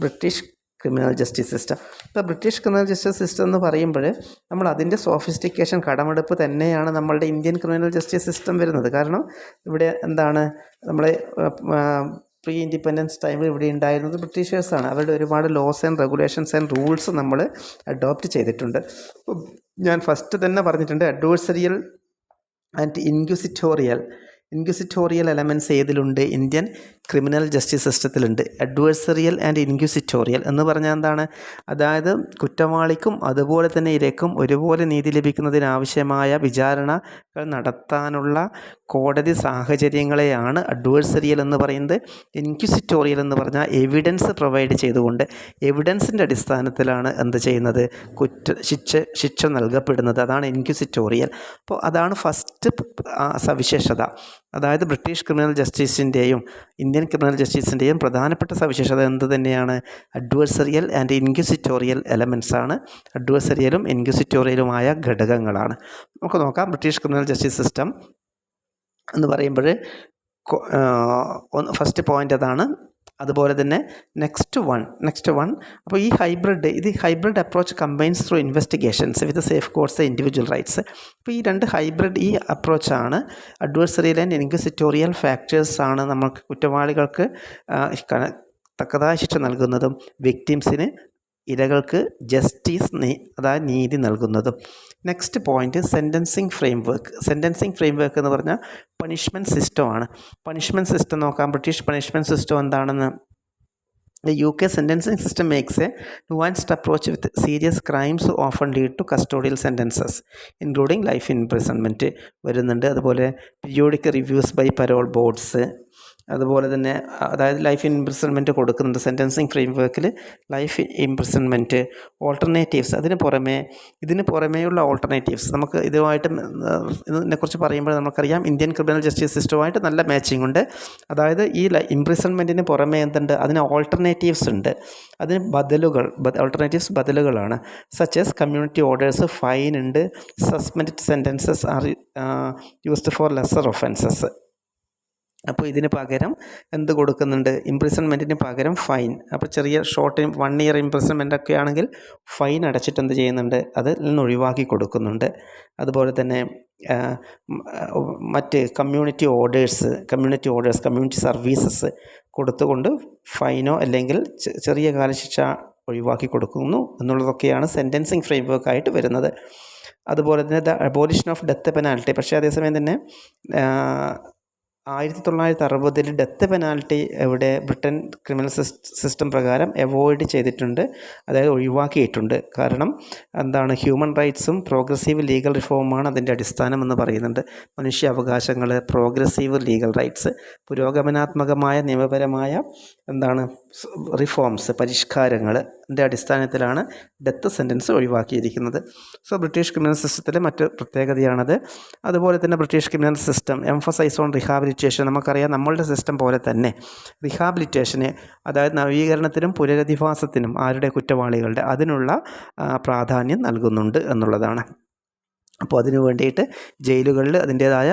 British criminal justice system. ഇപ്പോൾ British criminal justice system എന്ന് പറയുമ്പോൾ നമ്മൾ അതിൻ്റെ സോഫിസ്റ്റിക്കേഷൻ, കടമെടുപ്പ് തന്നെയാണ് നമ്മളുടെ ഇന്ത്യൻ ക്രിമിനൽ ജസ്റ്റിസ് സിസ്റ്റം വരുന്നത്. കാരണം ഇവിടെ നമ്മളെ പ്രീ ഇൻഡിപെൻഡൻസ് ടൈമിൽ ഇവിടെ ഉണ്ടായിരുന്നത് ബ്രിട്ടീഷേഴ്സാണ്. അവരുടെ ഒരുപാട് laws and regulations and rules നമ്മൾ അഡോപ്റ്റ് ചെയ്തിട്ടുണ്ട്. ഞാൻ ഫസ്റ്റ് തന്നെ പറഞ്ഞിട്ടുണ്ട്, അഡ്വേഴ്സറിയൽ ആൻഡ് ഇൻക്വിസിറ്റോറിയൽ എലമെൻറ്റ്സ് ഏതിലുണ്ട്, ഇന്ത്യൻ ക്രിമിനൽ ജസ്റ്റിസ് സിസ്റ്റത്തിലുണ്ട്. അഡ്വേഴ്സറിയൽ ആൻഡ് ഇൻക്വിസിറ്റോറിയൽ എന്ന് പറഞ്ഞാൽ എന്താണ്, അതായത് കുറ്റവാളിക്കും അതുപോലെ തന്നെ ഇരയ്ക്കും ഒരുപോലെ നീതി ലഭിക്കുന്നതിനാവശ്യമായ വിചാരണകൾ നടത്താനുള്ള കോടതി സാഹചര്യങ്ങളെയാണ് അഡ്വേഴ്സറിയൽ എന്ന് പറയുന്നത്. ഇൻക്വിസിറ്റോറിയൽ എന്ന് പറഞ്ഞാൽ എവിഡൻസ് പ്രൊവൈഡ് ചെയ്തുകൊണ്ട്, എവിഡൻസിൻ്റെ അടിസ്ഥാനത്തിലാണ് എന്ത് ചെയ്യുന്നത്, ശിക്ഷ നൽകപ്പെടുന്നത്. അതാണ് ഇൻക്വിസിറ്റോറിയൽ. അപ്പോൾ അതാണ് ഫസ്റ്റ് സവിശേഷത. അതായത് ബ്രിട്ടീഷ് ക്രിമിനൽ ജസ്റ്റിസിൻ്റെയും ഇന്ത്യൻ ക്രിമിനൽ ജസ്റ്റിസിൻ്റെയും പ്രധാനപ്പെട്ട സവിശേഷത എന്ത് തന്നെയാണ്, അഡ്വേഴ്സറിയൽ ആൻഡ് ഇൻക്വിസിറ്റോറിയൽ എലമെൻറ്റ്സ് ആണ്. അഡ്വേഴ്സറിയലും ഇൻക്വിസിറ്റോറിയലുമായ ഘടകങ്ങളാണ്. നമുക്ക് നോക്കാം. ബ്രിട്ടീഷ് ക്രിമിനൽ ജസ്റ്റിസ് സിസ്റ്റം എന്ന് പറയുമ്പോൾ ഫസ്റ്റ് പോയിൻ്റ് അതാണ്. അതുപോലെ തന്നെ നെക്സ്റ്റ് വൺ അപ്പോൾ ഈ hybrid approach combines through investigations with safeguards individual rights. അപ്പോൾ ഈ രണ്ട് ഈ അപ്രോച്ചാണ് അഡ്വേഴ്സറിയൽ ആൻഡ് ഇൻക്വിസിറ്റോറിയൽ ഫാക്ടേഴ്സാണ് നമുക്ക് കുറ്റവാളികൾക്ക് തക്കതായ ശിക്ഷ നൽകുന്നതും വിക്ടിംസിന് ഇരകൾക്ക് ജസ്റ്റിസ് അതായത് നീതി നൽകുന്നതും. Next point sentencing framework. Sentencing framework എന്ന് പറഞ്ഞാൽ പണിഷ്മെൻറ്റ് സിസ്റ്റമാണ്. പണിഷ്മെൻറ്റ് സിസ്റ്റം നോക്കാം. ബ്രിട്ടീഷ് പണിഷ്മെൻറ്റ് സിസ്റ്റം എന്താണെന്ന്. The UK sentencing system makes a nuanced approach with serious crimes often lead to custodial sentences, including life imprisonment വരുന്നുണ്ട്. അതുപോലെ periodic reviews by parole boards, അതുപോലെ തന്നെ അതായത് ലൈഫ് ഇംപ്രിസൺമെൻറ്റ് കൊടുക്കുന്നുണ്ട്. Sentencing ഫ്രെയിംവർക്കിൽ life imprisonment, alternatives, ഇതിന് പുറമേയുള്ള ഓൾട്ടർനേറ്റീവ്സ്. നമുക്ക് ഇതുമായിട്ട് ഇതിനെക്കുറിച്ച് പറയുമ്പോൾ നമുക്കറിയാം ഇന്ത്യൻ ക്രിമിനൽ ജസ്റ്റിസ് സിസ്റ്റവുമായിട്ട് നല്ല മാച്ചിങ് ഉണ്ട്. അതായത് ഈ ഇംപ്രിസൺമെൻറ്റിന് പുറമേ എന്തുണ്ട്, അതിന് ഓൾട്ടർനേറ്റീവ്സ് ഉണ്ട്, അതിന് ഓൾട്ടർനേറ്റീവ്സ് ബദലുകളാണ്. Such as community orders, fine ഉണ്ട്, suspend sentences are used for lesser offences. അപ്പോൾ ഇതിന് പകരം എന്ത് കൊടുക്കുന്നുണ്ട്, ഇംപ്രിസൺമെൻറ്റിന് പകരം ഫൈൻ. അപ്പോൾ ചെറിയ ഷോർട്ട് 1 ഇയർ ഇംപ്രിസൺമെൻ്റ് ഒക്കെ ആണെങ്കിൽ ഫൈൻ അടച്ചിട്ട് എന്ത് ചെയ്യുന്നുണ്ട്, അതിൽ നിന്ന് ഒഴിവാക്കി കൊടുക്കുന്നുണ്ട്. അതുപോലെ തന്നെ മറ്റ് കമ്മ്യൂണിറ്റി ഓർഡേഴ്സ്, കമ്മ്യൂണിറ്റി സർവീസസ് കൊടുത്തുകൊണ്ട് ഫൈനോ അല്ലെങ്കിൽ ചെറിയ കാലശിക്ഷ ഒഴിവാക്കി കൊടുക്കുന്നു എന്നുള്ളതൊക്കെയാണ് സെൻറ്റൻസിങ് ഫ്രെയിംവർക്കായിട്ട് വരുന്നത്. അതുപോലെ തന്നെ the abolition of death penalty. പക്ഷേ അതേസമയം തന്നെ 1960 ഡെത്ത് പെനാൽറ്റി ഇവിടെ ബ്രിട്ടൻ ക്രിമിനൽ സിസ്റ്റം പ്രകാരം അവോയ്ഡ് ചെയ്തിട്ടുണ്ട്, അതായത് ഒഴിവാക്കിയിട്ടുണ്ട്. കാരണം എന്താണ്, ഹ്യൂമൻ റൈറ്റ്സും പ്രോഗ്രസീവ് ലീഗൽ റിഫോമാണ് അതിൻ്റെ അടിസ്ഥാനം എന്ന് പറയുന്നുണ്ട്. മനുഷ്യാവകാശങ്ങൾ, പ്രോഗ്രസീവ് ലീഗൽ റൈറ്റ്സ്, പുരോഗമനാത്മകമായ നിയമപരമായ റിഫോംസ്, പരിഷ്കാരങ്ങളുടെ അടിസ്ഥാനത്തിലാണ് ഡെത്ത് സെൻറ്റൻസ് ഒഴിവാക്കിയിരിക്കുന്നത്. സോ ബ്രിട്ടീഷ് ക്രിമിനൽ സിസ്റ്റത്തിലെ മറ്റ് പ്രത്യേകതയാണത്. അതുപോലെ തന്നെ British criminal system emphasise on rehabilitation. നമുക്കറിയാം നമ്മളുടെ സിസ്റ്റം പോലെ തന്നെ റിഹാബിലിറ്റേഷന്, അതായത് നവീകരണത്തിനും പുനരധിവാസത്തിനും കുറ്റവാളികളുടെ അതിനുള്ള പ്രാധാന്യം നൽകുന്നുണ്ട് എന്നുള്ളതാണ്. അപ്പോൾ അതിനു വേണ്ടിയിട്ട് ജയിലുകളിൽ അതിൻ്റേതായ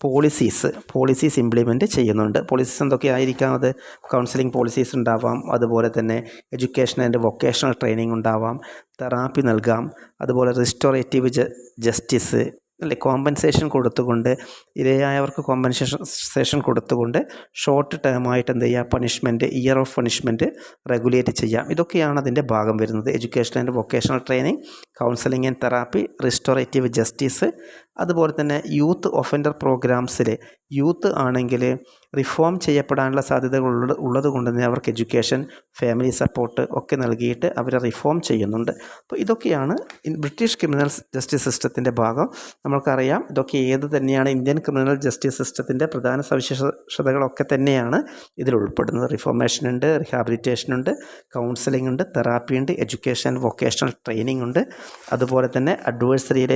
പോളിസീസ് ഇംപ്ലിമെൻറ്റ് ചെയ്യുന്നുണ്ട്. പോളിസീസ് എന്തൊക്കെയായിരിക്കാം? അത് കൗൺസിലിംഗ് പോളിസീസ് ഉണ്ടാവാം, അതുപോലെ തന്നെ എഡ്യൂക്കേഷൻ ആൻഡ് വൊക്കേഷണൽ ട്രെയിനിങ് ഉണ്ടാവാം, തെറാപ്പി നൽകാം, അതുപോലെ റിസ്റ്റോറേറ്റീവ് ജസ്റ്റിസ് കോമ്പൻസേഷൻ കൊടുത്തുകൊണ്ട്, ഇരയായവർക്ക് കോമ്പൻസേഷൻ കൊടുത്തുകൊണ്ട് ഷോർട്ട് ടേമായിട്ട് എന്ത് ചെയ്യുക, punishment, year of punishment regulate ചെയ്യാം. ഇതൊക്കെയാണ് അതിൻ്റെ ഭാഗം വരുന്നത്. Education and vocational training, counselling and therapy, restorative justice. അതുപോലെ തന്നെ യൂത്ത് ഒഫൻഡർ പ്രോഗ്രാംസിൽ യൂത്ത് ആണെങ്കിൽ റിഫോം ചെയ്യപ്പെടാനുള്ള സാധ്യതകൾ ഉള്ളത് കൊണ്ട് തന്നെ അവർക്ക് എഡ്യൂക്കേഷൻ, ഫാമിലി സപ്പോർട്ട് ഒക്കെ നൽകിയിട്ട് അവരെ റിഫോം ചെയ്യുന്നുണ്ട്. അപ്പോൾ ഇതൊക്കെയാണ് ബ്രിട്ടീഷ് ക്രിമിനൽ ജസ്റ്റിസ് സിസ്റ്റത്തിൻ്റെ ഭാഗം. നമ്മൾക്കറിയാം ഇതൊക്കെ തന്നെയാണ് ഇന്ത്യൻ ക്രിമിനൽ ജസ്റ്റിസ് സിസ്റ്റത്തിൻ്റെ പ്രധാന സവിശേഷതകളൊക്കെ തന്നെയാണ് ഇതിൽ ഉൾപ്പെടുന്നത്. റിഫോർമേഷൻ ഉണ്ട്, റിഹാബിലിറ്റേഷൻ ഉണ്ട്, കൗൺസിലിംഗ് ഉണ്ട്, തെറാപ്പി ഉണ്ട്, എഡ്യൂക്കേഷൻ വൊക്കേഷണൽ ട്രെയിനിങ് ഉണ്ട്, അതുപോലെ തന്നെ അഡ്വേഴ്സറിയിൽ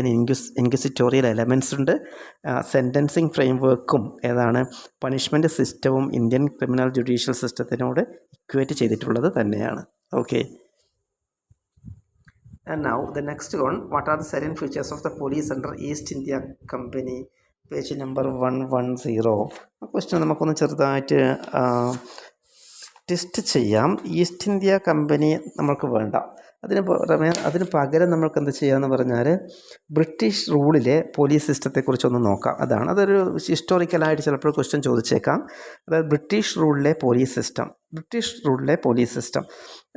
ഇൻക്വിസിറ്റോറിയൽ എലമെൻറ്റ്സ് ഉണ്ട്. സെൻറ്റൻസിങ് ഫ്രെയിംവർക്കും പണിഷ്മെൻറ്റ് സിസ്റ്റവും ഇന്ത്യൻ ക്രിമിനൽ ജുഡീഷ്യൽ സിസ്റ്റത്തിനോട് ഇക്വേറ്റ് ചെയ്തിട്ടുള്ളത് തന്നെയാണ്. Okay. And now the next one, what are the salient features of the police under East India Company? Page number 110. ആ ക്വസ്റ്റ്യൻ നമുക്കൊന്ന് ചെറുതായിട്ട് ടെസ്റ്റ് ചെയ്യാം. ഈസ്റ്റ് ഇന്ത്യ കമ്പനി നമ്മൾക്ക് വേണ്ട, അതിന് പകരം നമ്മൾക്ക് എന്ത് ചെയ്യാമെന്ന് പറഞ്ഞാൽ ബ്രിട്ടീഷ് റൂളിലെ പോലീസ് സിസ്റ്റത്തെക്കുറിച്ചൊന്ന് നോക്കാം. അതൊരു ഹിസ്റ്റോറിക്കലായിട്ട് ചിലപ്പോൾ ക്വസ്റ്റ്യൻ ചോദിച്ചേക്കാം. അതായത് ബ്രിട്ടീഷ് റൂളിലെ പോലീസ് സിസ്റ്റം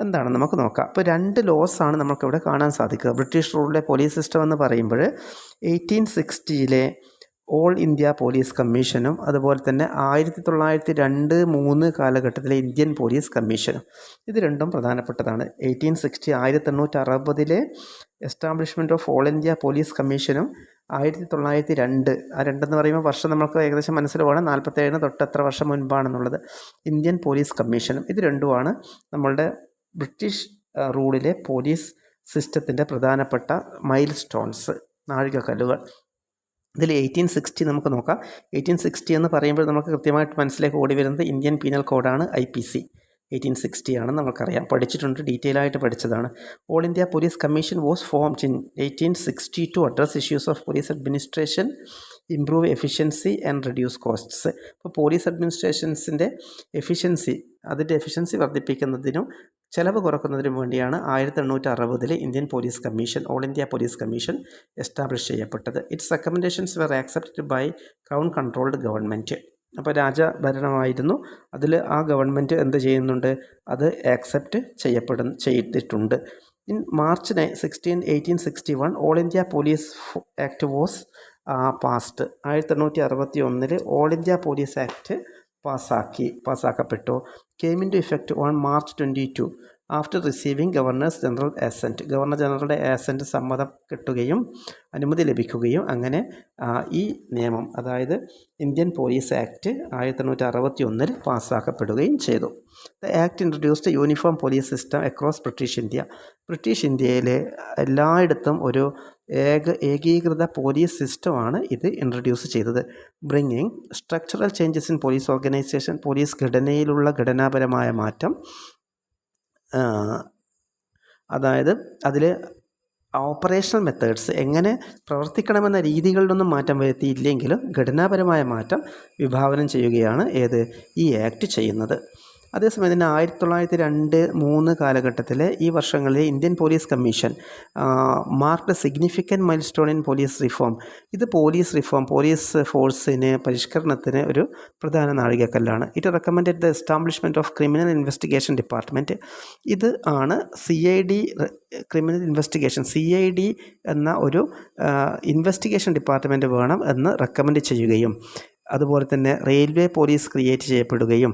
എന്താണെന്ന് നമുക്ക് നോക്കാം. അപ്പോൾ 2 ലോസാണ് നമുക്കിവിടെ കാണാൻ സാധിക്കുക. ബ്രിട്ടീഷ് റൂളിലെ പോലീസ് സിസ്റ്റം എന്ന് പറയുമ്പോൾ 1860 ഓൾ ഇന്ത്യ പോലീസ് കമ്മീഷനും അതുപോലെ തന്നെ 1902-3 കാലഘട്ടത്തിലെ ഇന്ത്യൻ പോലീസ് കമ്മീഷനും, ഇത് രണ്ടും പ്രധാനപ്പെട്ടതാണ്. 1860 establishment of all India police കമ്മീഷനും 1902, ആ 2 എന്ന് പറയുമ്പോൾ വർഷം നമുക്ക് ഏകദേശം മനസ്സിലാവുകയാണ്, 47 തൊട്ട് എത്ര വർഷം മുൻപാണെന്നുള്ളത്. ഇന്ത്യൻ പോലീസ് കമ്മീഷനും, ഇത് രണ്ടുമാണ് നമ്മളുടെ ബ്രിട്ടീഷ് റൂളിലെ പോലീസ് സിസ്റ്റത്തിൻ്റെ പ്രധാനപ്പെട്ട മൈൽ സ്റ്റോൺസ്, നാഴികക്കല്ലുകൾ. ഇതിൽ 1860 നമുക്ക് നോക്കാം. 1860 എന്ന് പറയുമ്പോൾ നമുക്ക് കൃത്യമായിട്ട് മനസ്സിലേക്ക് ഓടി വരുന്നത് ഇന്ത്യൻ പീനൽ കോഡാണ്, IPC 1860 ആണെന്ന് നമുക്കറിയാം, പഠിച്ചിട്ടുണ്ട്, ഡീറ്റെയിൽ ആയിട്ട് പഠിച്ചതാണ്. All India police commission was formed in 1860 to address issues of police administration, improve efficiency and reduce costs. ഇപ്പോൾ പോലീസ് അഡ്മിനിസ്ട്രേഷൻസിൻ്റെ എഫിഷ്യൻസി വർദ്ധിപ്പിക്കുന്നതിനും ചെലവ് കുറക്കുന്നതിനും വേണ്ടിയാണ് 1860 Indian police commission, all India police commission establish ചെയ്യപ്പെട്ടത്. Its recommendations were accepted by crown controlled government. അപ്പോൾ രാജഭരണമായിരുന്നു. അതിൽ ആ ഗവൺമെൻറ് എന്ത് ചെയ്യുന്നുണ്ട്, അത് ആക്സെപ്റ്റ് ചെയ്തിട്ടുണ്ട്. In March 1861 all India police act was passed. 1861 all India police act പാസ്സാക്കപ്പെട്ടു. Came into effect on March 22 after receiving governors general assent. Governor ജനറലുടെ അസെൻറ്റ് സമ്മതം കിട്ടുകയും അനുമതി ലഭിക്കുകയും അങ്ങനെ ഈ നിയമം, അതായത് ഇന്ത്യൻ പോലീസ് ആക്ട് 1861 പാസ്സാക്കപ്പെടുകയും ചെയ്തു. The act introduced uniform police system across British India. British ഇന്ത്യയിലെ എല്ലായിടത്തും ഒരു ഏകീകൃത പോലീസ് സിസ്റ്റമാണ് ഇത് ഇൻട്രൊഡ്യൂസ് ചെയ്തത്. Bringing structural changes in police organisation. Police ഘടനയിലുള്ള ഘടനാപരമായ മാറ്റം, അതായത് അതിൽ ഓപ്പറേഷണൽ മെത്തേഡ്സ് എങ്ങനെ പ്രവർത്തിക്കണമെന്ന രീതികളിലൊന്നും മാറ്റം വരുത്തിയില്ലെങ്കിലും ഘടനാപരമായ മാറ്റം വിഭാവനം ചെയ്യുകയാണ് ഈ ആക്ട് ചെയ്യുന്നത്. അതേസമയം തന്നെ 1902-3 കാലഘട്ടത്തിലെ ഈ വർഷങ്ങളിലെ Indian police commission marked significant milestone in police reform. ഇത് പോലീസ് ഫോഴ്സിന് പരിഷ്കരണത്തിന് ഒരു പ്രധാന നാഴികക്കല്ലാണ്. It recommended the establishment of criminal investigation department. ഇത് ആണ് CID ക്രിമിനൽ ഇൻവെസ്റ്റിഗേഷൻ, CID എന്ന ഒരു ഇൻവെസ്റ്റിഗേഷൻ ഡിപ്പാർട്ട്മെൻറ്റ് വേണം എന്ന് റെക്കമെൻഡ് ചെയ്യുകയും, അതുപോലെ തന്നെ റെയിൽവേ പോലീസ് ക്രിയേറ്റ് ചെയ്യപ്പെടുകയും,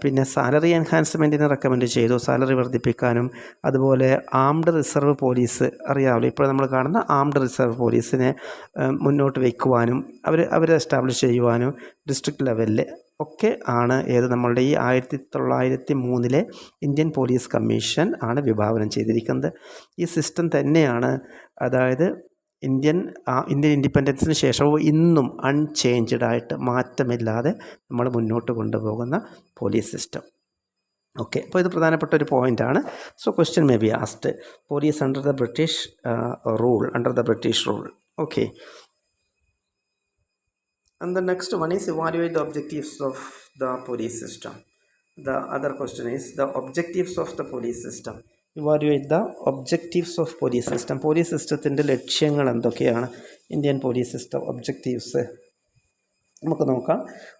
പിന്നെ സാലറി എൻഹാൻസ്മെൻറ്റിന് റെക്കമെൻഡ് ചെയ്തു, സാലറി വർദ്ധിപ്പിക്കാനും. അതുപോലെ ആംഡ് റിസർവ് പോലീസ് അറിയാമല്ലോ, ഇപ്പോൾ നമ്മൾ കാണുന്ന ആംഡ് റിസർവ് പോലീസിനെ മുന്നോട്ട് വയ്ക്കുവാനും അവർ എസ്റ്റാബ്ലിഷ് ചെയ്യുവാനും ഡിസ്ട്രിക്ട് ലെവലിൽ ഒക്കെ ആണ് നമ്മളുടെ ഈ 1903 ഇന്ത്യൻ പോലീസ് കമ്മീഷൻ ആണ് വിഭാവനം ചെയ്തിരിക്കുന്നത്. ഈ സിസ്റ്റം തന്നെയാണ്, അതായത് ഇന്ത്യൻ ഇൻഡിപെൻഡൻസിന് ശേഷവും ഇന്നും അൺചേഞ്ച്ഡ് ആയിട്ട് മാറ്റമില്ലാതെ നമ്മൾ മുന്നോട്ട് കൊണ്ടുപോകുന്ന പോലീസ് സിസ്റ്റം. ഓക്കെ, അപ്പോൾ ഇത് പ്രധാനപ്പെട്ട ഒരു പോയിൻ്റാണ്. So question may be asked, police under the British rule. Okay, and the next one is evaluate the objectives of the police system. The other question is the objectives of the police system. Evaluate the objectives of police system. Police സിസ്റ്റത്തിൻ്റെ ലക്ഷ്യങ്ങൾ എന്തൊക്കെയാണ്? Indian police system objectives നമുക്ക് നോക്കാം.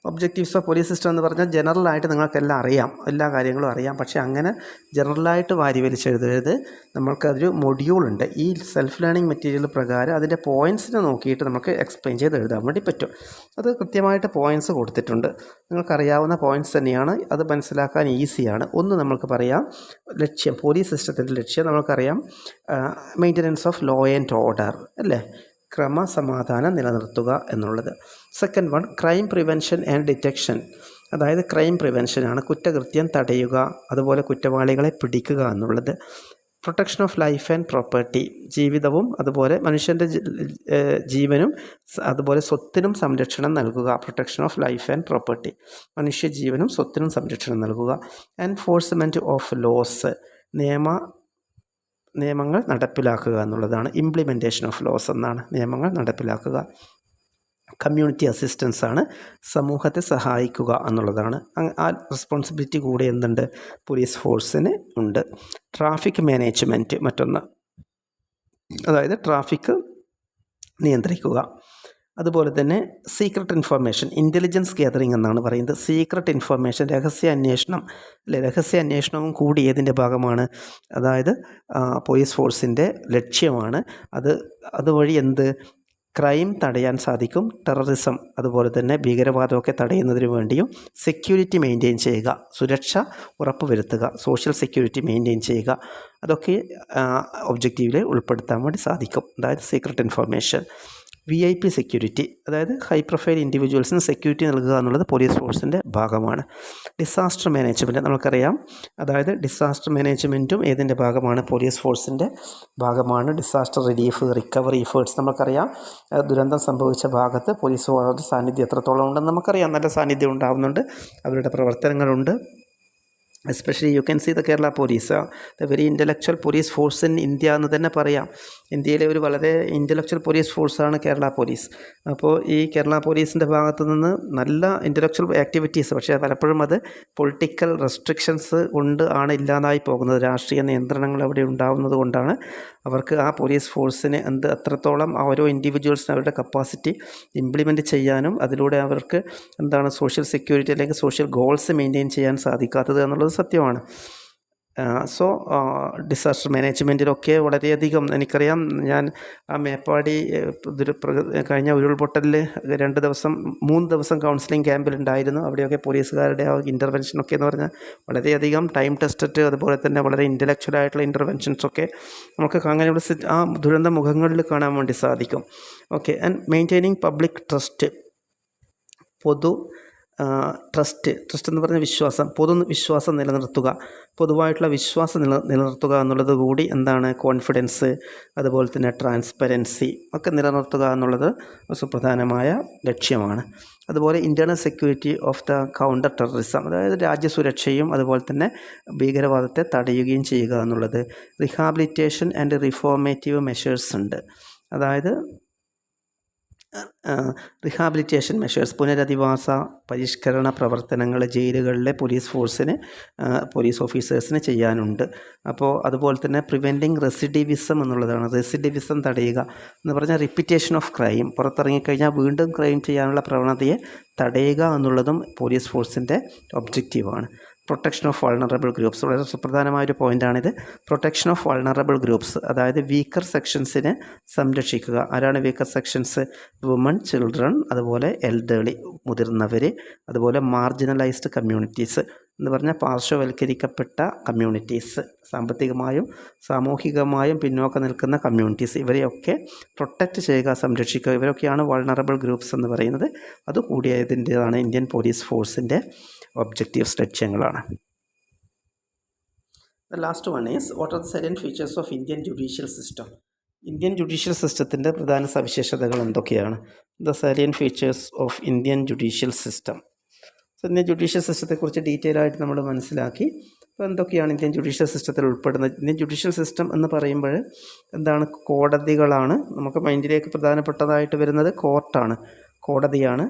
Objectives of police system എന്ന് പറഞ്ഞാൽ ജനറലായിട്ട് നിങ്ങൾക്കെല്ലാം അറിയാം, എല്ലാ കാര്യങ്ങളും അറിയാം. പക്ഷേ അങ്ങനെ ജനറലായിട്ട് വാരി വലിച്ചെഴുതരുത്. നമ്മൾക്കതൊരു മൊഡ്യൂളുണ്ട്. ഈ സെൽഫ് ലേണിംഗ് മെറ്റീരിയൽ പ്രകാരം അതിൻ്റെ പോയിൻറ്റ്സിനെ നോക്കിയിട്ട് നമുക്ക് എക്സ്പ്ലെയിൻ ചെയ്ത് എഴുതാൻ വേണ്ടി പറ്റും. അത് കൃത്യമായിട്ട് പോയിൻറ്റ്സ് കൊടുത്തിട്ടുണ്ട്. നിങ്ങൾക്കറിയാവുന്ന പോയിൻറ്റ്സ് തന്നെയാണ്, അത് മനസ്സിലാക്കാൻ ഈസിയാണ്. ഒന്ന് നമ്മൾക്ക് പറയാം ലക്ഷ്യം, പോലീസ് സിസ്റ്റത്തിൻ്റെ ലക്ഷ്യം നമ്മൾക്കറിയാം, maintenance of law and order അല്ലേ, ക്രമസമാധാനം നിലനിർത്തുക എന്നുള്ളത്. Second one crime prevention and detection, അതായത് ക്രൈം പ്രിവെൻഷനാണ്, കുറ്റകൃത്യം തടയുക, അതുപോലെ കുറ്റവാളികളെ പിടിക്കുക എന്നുള്ളത്. Protection of life and property, ജീവിതവും അതുപോലെ മനുഷ്യൻ്റെ ജീവനും അതുപോലെ സ്വത്തിനും സംരക്ഷണം നൽകുക. Protection of life and property, മനുഷ്യജീവനും സ്വത്തിനും സംരക്ഷണം നൽകുക. എൻഫോഴ്സ്മെൻറ്റ് ഓഫ് ലോസ്, നിയമങ്ങൾ നടപ്പിലാക്കുക എന്നുള്ളതാണ്. ഇംപ്ലിമെൻറ്റേഷൻ ഓഫ് ലോസ് എന്നാണ്, നിയമങ്ങൾ നടപ്പിലാക്കുക. കമ്മ്യൂണിറ്റി അസിസ്റ്റൻസ് ആണ്, സമൂഹത്തെ സഹായിക്കുക എന്നുള്ളതാണ്. ആ റെസ്പോൺസിബിലിറ്റി കൂടെ എന്തുണ്ട്, പോലീസ് ഫോഴ്സിന് ഉണ്ട്. ട്രാഫിക് മാനേജ്മെൻറ്റ് മറ്റൊന്ന്, അതായത് ട്രാഫിക് നിയന്ത്രിക്കുക. അതുപോലെ തന്നെ സീക്രട്ട് ഇൻഫർമേഷൻ, ഇൻ്റലിജൻസ് ഗ്യാതറിംഗ് എന്നാണ് പറയുന്നത്. സീക്രട്ട് ഇൻഫർമേഷൻ, രഹസ്യാന്വേഷണം അല്ലെ, രഹസ്യാന്വേഷണവും കൂടി ഏതിൻ്റെ ഭാഗമാണ്, അതായത് പോലീസ് ഫോഴ്സിൻ്റെ ലക്ഷ്യമാണ്. അതുവഴി ക്രൈം തടയാൻ സാധിക്കും. ടെററിസം അതുപോലെ തന്നെ ഭീകരവാദമൊക്കെ തടയുന്നതിന് വേണ്ടിയും സെക്യൂരിറ്റി മെയിൻറ്റെയിൻ ചെയ്യുക, സുരക്ഷ ഉറപ്പുവരുത്തുക, സോഷ്യൽ സെക്യൂരിറ്റി മെയിൻറ്റെയിൻ ചെയ്യുക, അതൊക്കെ ഒബ്ജക്റ്റീവിൽ ഉൾപ്പെടുത്താൻ വേണ്ടി സാധിക്കും. അതായത് സീക്രട്ട് ഇൻഫർമേഷൻ. VIP സെക്യൂരിറ്റി, അതായത് ഹൈ പ്രൊഫൈൽ ഇൻഡിവിജ്വൽസിന് സെക്യൂരിറ്റി നൽകുക എന്നുള്ളത് പോലീസ് ഫോഴ്സിൻ്റെ ഭാഗമാണ്. ഡിസാസ്റ്റർ മാനേജ്മെൻറ്റ് നമുക്കറിയാം, അതായത് ഡിസാസ്റ്റർ മാനേജ്മെൻറ്റും ഏതിൻ്റെ ഭാഗമാണ്, പോലീസ് ഫോഴ്സിൻ്റെ ഭാഗമാണ്. ഡിസാസ്റ്റർ റിലീഫ്, റിക്കവറി എഫേർട്സ് നമുക്കറിയാം. ദുരന്തം സംഭവിച്ച ഭാഗത്ത് പോലീസ് ഫോഴ്സിൻ്റെ സാന്നിധ്യം എത്രത്തോളം ഉണ്ടെന്ന് നമുക്കറിയാം. നല്ല സാന്നിധ്യം ഉണ്ടാകുന്നുണ്ട്, അവരുടെ പ്രവർത്തനങ്ങളുണ്ട്. Especially you can see the Kerala police, the very intellectual police force in India എന്ന് തന്നെ പറയാം. ഇന്ത്യയിലെ ഒരു വളരെ ഇൻ്റലക്ച്വൽ പോലീസ് ഫോഴ്സാണ് കേരള പോലീസ്. അപ്പോൾ ഈ കേരള പോലീസിൻ്റെ ഭാഗത്തു നിന്ന് നല്ല ഇൻ്റലക്ച്വൽ ആക്ടിവിറ്റീസ്, പക്ഷേ പലപ്പോഴും അത് പൊളിറ്റിക്കൽ റെസ്ട്രിക്ഷൻസ് കൊണ്ട് ആണ് ഇല്ലാതായി പോകുന്നത്. രാഷ്ട്രീയ നിയന്ത്രണങ്ങൾ അവിടെ ഉണ്ടാകുന്നത് കൊണ്ടാണ് അവർക്ക് ആ പോലീസ് ഫോഴ്സിന് അത്രത്തോളം ഓരോ ഇൻഡിവിജ്വൽസിന് അവരുടെ കപ്പാസിറ്റി ഇംപ്ലിമെൻറ്റ് ചെയ്യാനും അതിലൂടെ അവർക്ക് സോഷ്യൽ സെക്യൂരിറ്റി അല്ലെങ്കിൽ സോഷ്യൽ ഗോൾസ് മെയിൻറ്റെയിൻ ചെയ്യാൻ സാധിക്കാത്തത് എന്നുള്ളത് സത്യമാണ്. സോ ഡിസാസ്റ്റർ മാനേജ്മെൻറ്റിലൊക്കെ വളരെയധികം എനിക്കറിയാം. ഞാൻ ആ മേപ്പാടി കഴിഞ്ഞ ഉരുൾപൊട്ടലിൽ 3 ദിവസം കൗൺസിലിംഗ് ക്യാമ്പിലുണ്ടായിരുന്നു. അവിടെയൊക്കെ പോലീസുകാരുടെ ആ ഇൻ്റർവെൻഷനൊക്കെ എന്ന് പറഞ്ഞാൽ വളരെയധികം ടൈം ടെസ്റ്റഡ്, അതുപോലെ തന്നെ വളരെ ഇൻ്റലക്ച്വൽ ആയിട്ടുള്ള ഇൻ്റർവെൻഷൻസൊക്കെ നമുക്ക് അങ്ങനെയുള്ള ആ ദുരന്ത മുഖങ്ങളിൽ കാണാൻ വേണ്ടി സാധിക്കും. Okay. And maintaining public trust, trust എന്ന് പറഞ്ഞ വിശ്വാസം, വിശ്വാസം നിലനിർത്തുക, പൊതുവായിട്ടുള്ള വിശ്വാസം നിലനിർത്തുക എന്നുള്ളത് കൂടി കോൺഫിഡൻസ്, അതുപോലെ തന്നെ ട്രാൻസ്പെറൻസി ഒക്കെ നിലനിർത്തുക എന്നുള്ളത് സുപ്രധാനമായ ലക്ഷ്യമാണ്. അതുപോലെ internal security of the counter terrorism, അതായത് രാജ്യസുരക്ഷയും അതുപോലെ തന്നെ ഭീകരവാദത്തെ തടയുകയും ചെയ്യുക എന്നുള്ളത്. റിഹാബിലിറ്റേഷൻ ആൻഡ് റിഫോർമേറ്റീവ് മെഷേഴ്സ് ഉണ്ട്. അതായത് റിഹാബിലിറ്റേഷൻ മെഷേഴ്സ്, പുനരധിവാസ പരിഷ്കരണ പ്രവർത്തനങ്ങൾ ജയിലുകളിലെ പോലീസ് ഓഫീസേഴ്സിന് ചെയ്യാനുണ്ട്. അപ്പോൾ അതുപോലെ തന്നെ പ്രിവെൻറ്റിങ് റെസിഡിവിസം എന്നുള്ളതാണ്. റെസിഡിവിസം തടയുക എന്ന് പറഞ്ഞാൽ റിപ്പീറ്റേഷൻ ഓഫ് ക്രൈം, പുറത്തിറങ്ങിക്കഴിഞ്ഞാൽ വീണ്ടും ക്രൈം ചെയ്യാനുള്ള പ്രവണതയെ തടയുക എന്നുള്ളതും പോലീസ് ഫോഴ്സിൻ്റെ ഒബ്ജക്റ്റീവാണ്. പ്രൊട്ടക്ഷൻ ഓഫ് വൾണറബിൾ ഗ്രൂപ്പ്സ്, വളരെ സുപ്രധാനമായൊരു പോയിൻ്റാണിത്. പ്രൊട്ടക്ഷൻ ഓഫ് വൾണറബിൾ ഗ്രൂപ്പ്സ്, അതായത് വീക്കർ സെക്ഷൻസിനെ സംരക്ഷിക്കുക. ആരാണ് വീക്കർ സെക്ഷൻസ്? വുമൺ, ചിൽഡ്രൻ, അതുപോലെ എൽഡേർലി, മുതിർന്നവർ, അതുപോലെ മാർജിനലൈസ്ഡ് കമ്മ്യൂണിറ്റീസ് എന്ന് പറഞ്ഞാൽ പാർശ്വവൽക്കരിക്കപ്പെട്ട കമ്മ്യൂണിറ്റീസ്, സാമ്പത്തികമായും സാമൂഹികമായും പിന്നോക്കം നിൽക്കുന്ന കമ്മ്യൂണിറ്റീസ്, ഇവരെയൊക്കെ പ്രൊട്ടക്റ്റ് ചെയ്യുക, സംരക്ഷിക്കുക. ഇവരൊക്കെയാണ് വൾണറബിൾ ഗ്രൂപ്പ്സ് എന്ന് പറയുന്നത്. അതുകൂടിയതിൻ്റെതാണ് ഇന്ത്യൻ പോലീസ് ഫോഴ്സിൻ്റെ ഒബ്ജക്റ്റീവ്സ്, ലക്ഷ്യങ്ങളാണ്. The last one is, what are the salient features of Indian judicial system? Indian judicial സിസ്റ്റത്തിൻ്റെ പ്രധാന സവിശേഷതകൾ എന്തൊക്കെയാണ്? The salient features of Indian judicial system. Indian judicial സിസ്റ്റത്തെക്കുറിച്ച് ഡീറ്റെയിൽ ആയിട്ട് നമ്മൾ മനസ്സിലാക്കി. അപ്പോൾ എന്തൊക്കെയാണ് ഇന്ത്യൻ ജുഡീഷ്യൽ സിസ്റ്റത്തിൽ ഉൾപ്പെടുന്നത്? ഇന്ത്യൻ ജുഡീഷ്യൽ സിസ്റ്റം എന്ന് പറയുമ്പോൾ കോടതികളാണ്. നമുക്ക് മൈൻഡിലേക്ക് പ്രധാനപ്പെട്ടതായിട്ട് വരുന്നത് കോടതിയാണ്,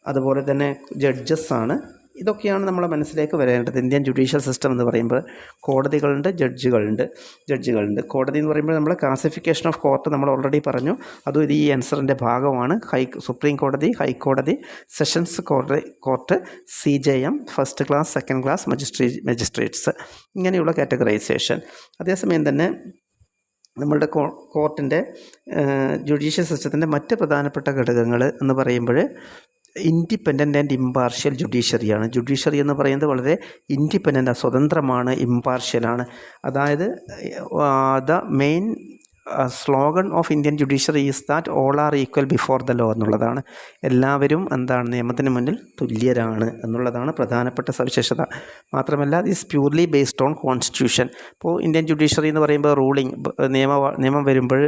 അതുപോലെ തന്നെ ജഡ്ജസാണ്. ഇതൊക്കെയാണ് നമ്മളെ മനസ്സിലേക്ക് വരേണ്ടത്. ഇന്ത്യൻ ജുഡീഷ്യൽ സിസ്റ്റം എന്ന് പറയുമ്പോൾ കോടതികളുണ്ട്, ജഡ്ജികളുണ്ട്. കോടതി എന്ന് പറയുമ്പോൾ നമ്മൾ ക്ലാസിഫിക്കേഷൻ ഓഫ് കോർട്ട് നമ്മൾ ഓൾറെഡി പറഞ്ഞു, അതും ഈ ആൻസറിൻ്റെ ഭാഗമാണ്. സുപ്രീം കോടതി, ഹൈക്കോടതി, sessions court, CJM, first class, second class magistrates, ഇങ്ങനെയുള്ള കാറ്റഗറൈസേഷൻ. അതേസമയം തന്നെ നമ്മളുടെ കോർട്ടിൻ്റെ ജുഡീഷ്യൽ സിസ്റ്റത്തിൻ്റെ മറ്റ് പ്രധാനപ്പെട്ട ഘടകങ്ങൾ എന്ന് പറയുമ്പോൾ ഇൻഡിപെൻഡൻ്റ് ആൻഡ് ഇമ്പാർഷ്യൽ ജുഡീഷ്യറിയാണ്. ജുഡീഷ്യറി എന്ന് പറയുന്നത് വളരെ ഇൻഡിപെൻഡൻ്റ്, സ്വതന്ത്രമാണ്, ഇമ്പാർഷ്യലാണ്. അതായത് the main slogan of Indian judiciary is that all are equal before the law എന്നുള്ളതാണ്. എല്ലാവരും നിയമത്തിന് മുന്നിൽ തുല്യരാണ് എന്നുള്ളതാണ് പ്രധാനപ്പെട്ട സവിശേഷത. മാത്രമല്ല this purely based on constitution. ഇപ്പോൾ ഇന്ത്യൻ ജുഡീഷ്യറി എന്ന് പറയുമ്പോൾ നിയമം വരുമ്പോൾ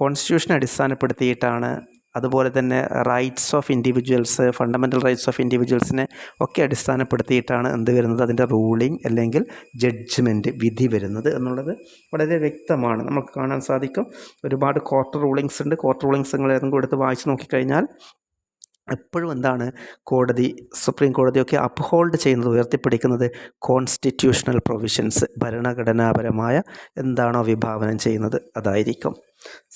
കോൺസ്റ്റിറ്റ്യൂഷനെ അടിസ്ഥാനപ്പെടുത്തിയിട്ടാണ്. അതുപോലെ തന്നെ rights of individuals, fundamental rights of ഇൻഡിവിജ്വൽസിനെ ഒക്കെ അടിസ്ഥാനപ്പെടുത്തിയിട്ടാണ് വരുന്നത്, അതിൻ്റെ റൂളിംഗ് അല്ലെങ്കിൽ ജഡ്ജ്മെൻറ്റ്, വിധി വരുന്നത് എന്നുള്ളത് വളരെ വ്യക്തമാണ്. നമുക്ക് കാണാൻ സാധിക്കും. ഒരുപാട് കോർട്ട് റൂളിങ്സ് ഉണ്ട്. കോർട്ട് റൂളിങ്സ് നിങ്ങൾ ഏതെങ്കിലും എടുത്ത് വായിച്ച് നോക്കിക്കഴിഞ്ഞാൽ എപ്പോഴും കോടതി, സുപ്രീം കോടതിയൊക്കെ അപ്ഹോൾഡ് ചെയ്യുന്നത്, ഉയർത്തിപ്പിടിക്കുന്നത് കോൺസ്റ്റിറ്റ്യൂഷണൽ പ്രൊവിഷൻസ്, ഭരണഘടനാപരമായ എന്താണോ വിഭാവനം ചെയ്യുന്നത് അതായിരിക്കും.